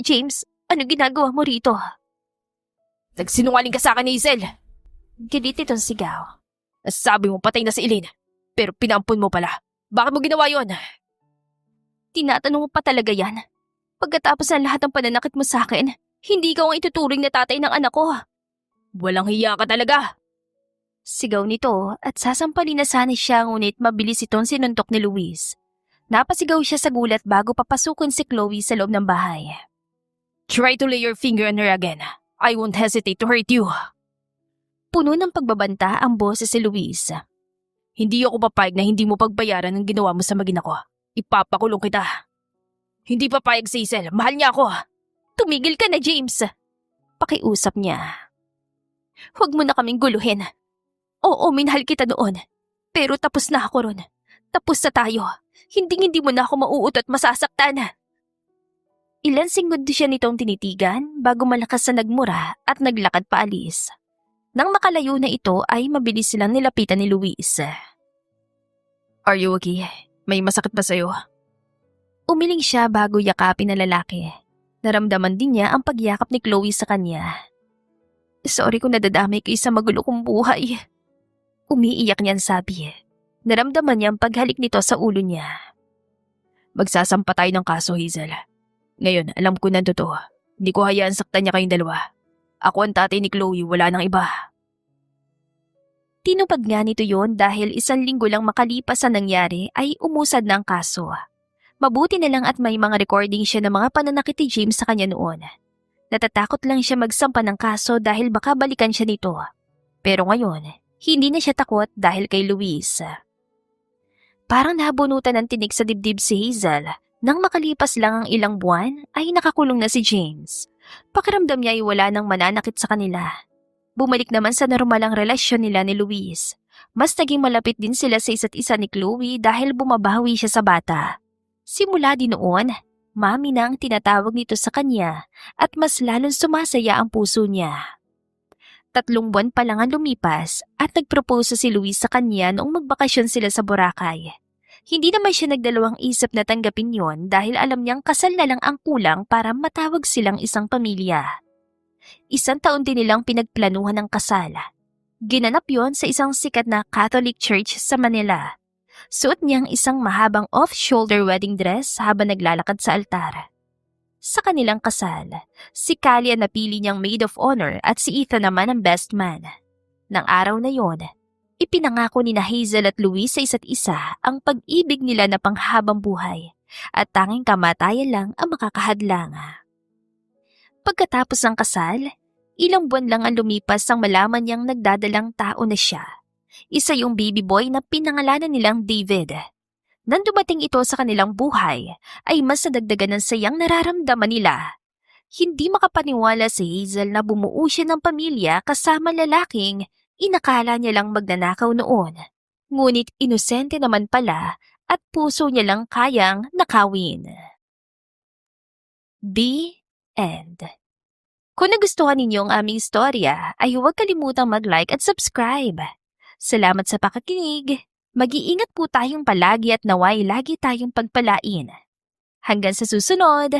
James, ano ginagawa mo rito? Nagsinungaling ka sa akin, Hazel! Galit itong sigaw. Sabi mo patay na si Eileen, pero pinampun mo pala. Bakit mo ginawa yon? Tinatanong mo pa talaga yan? Pagkatapos ng lahat ng pananakit mo sa akin, hindi ikaw ang ituturing na tatay ng anak ko. Walang hiya ka talaga! Sigaw nito at sasampalin na sana siya ngunit mabilis itong sinuntok ni Luis. Napasigaw siya sa gulat bago papasukin si Chloe sa loob ng bahay. Try to lay your finger on her again. I won't hesitate to hurt you. Puno ng pagbabanta ang boses si Luis. Hindi ako papayag na hindi mo pagbayaran ang ginawa mo sa magina ko. Ipapakulong kita. Hindi papayag si Hazel. Mahal niya ako. Tumigil ka na, James. Pakiusap niya. Huwag mo na kaming guluhin. Oo, minahal kita noon. Pero tapos na ako ron. Tapos na tayo. Hindi mo na ako mauutot at masasaktan. Ilan singgod siya nitong tinitigan bago malakas na nagmura at naglakad paalis. Nang makalayo na ito ay mabilis silang nilapitan ni Luis. Are you okay? May masakit ba sa'yo? Umiling siya bago yakapin na lalaki. Naramdaman din niya ang pagyakap ni Chloe sa kanya. Sorry kung nadadamay kayo sa magulo kong buhay. Umiiyak niyan sabi. Naramdaman niya ang paghalik nito sa ulo niya. Magsasampa tayo ng kaso, Hazel. Ngayon, alam ko na totoo. Hindi ko hayaan saktan niya kayong dalawa. Ako ang tatay ni Chloe, wala nang iba. Tinupad nga nito yon dahil 1 linggo lang makalipas sa nangyari ay umusad na ang kaso. Mabuti na lang at may mga recording siya ng mga pananakit ni James sa kanya noon. Natatakot lang siya magsampa ng kaso dahil baka balikan siya nito. Pero ngayon, hindi na siya takot dahil kay Luis. Parang nabunutan ng tinik sa dibdib si Hazel. Nang makalipas lang ang ilang buwan ay nakakulong na si James. Pakiramdam niya ay wala nang mananakit sa kanila. Bumalik naman sa normal ang relasyon nila ni Luis. Mas naging malapit din sila sa isa't isa ni Chloe dahil bumabawi siya sa bata. Simula din noon, mami na ang tinatawag nito sa kanya at mas lalong sumasaya ang puso niya. 3 buwan pa lang ang lumipas at nagpropose si Luis sa kanya noong magbakasyon sila sa Boracay. Hindi naman siya nagdalawang isip na tanggapin yon dahil alam niyang kasal na lang ang kulang para matawag silang isang pamilya. 1 taon din nilang pinagplanuhan ng kasal. Ginanap yon sa isang sikat na Catholic church sa Manila. Suot niyang isang mahabang off-shoulder wedding dress habang naglalakad sa altar. Sa kanilang kasal, si Callie ang napili niyang maid of honor at si Ethan naman ang best man. Nang araw na yon, ipinangako ni Hazel at Luis sa isa't isa ang pag-ibig nila na panghabang buhay at tanging kamatayan lang ang makakahadlang. Pagkatapos ng kasal, ilang buwan lang ang lumipas ang malaman niyang nagdadalang tao na siya. Isa yung baby boy na pinangalanan nilang David. Nang dumating ito sa kanilang buhay, ay mas nadagdagan ng sayang nararamdaman nila. Hindi makapaniwala si Hazel na bumuo siya ng pamilya kasama lalaking inakala niya lang magnanakaw noon. Ngunit inosente naman pala at puso niya lang kayang nakawin. The End. Kung nagustuhan ninyo ang aming istorya, ay huwag kalimutang mag-like at subscribe. Salamat sa pakikinig. Mag-iingat po tayong palagi at naway lagi tayong pagpalain. Hanggang sa susunod!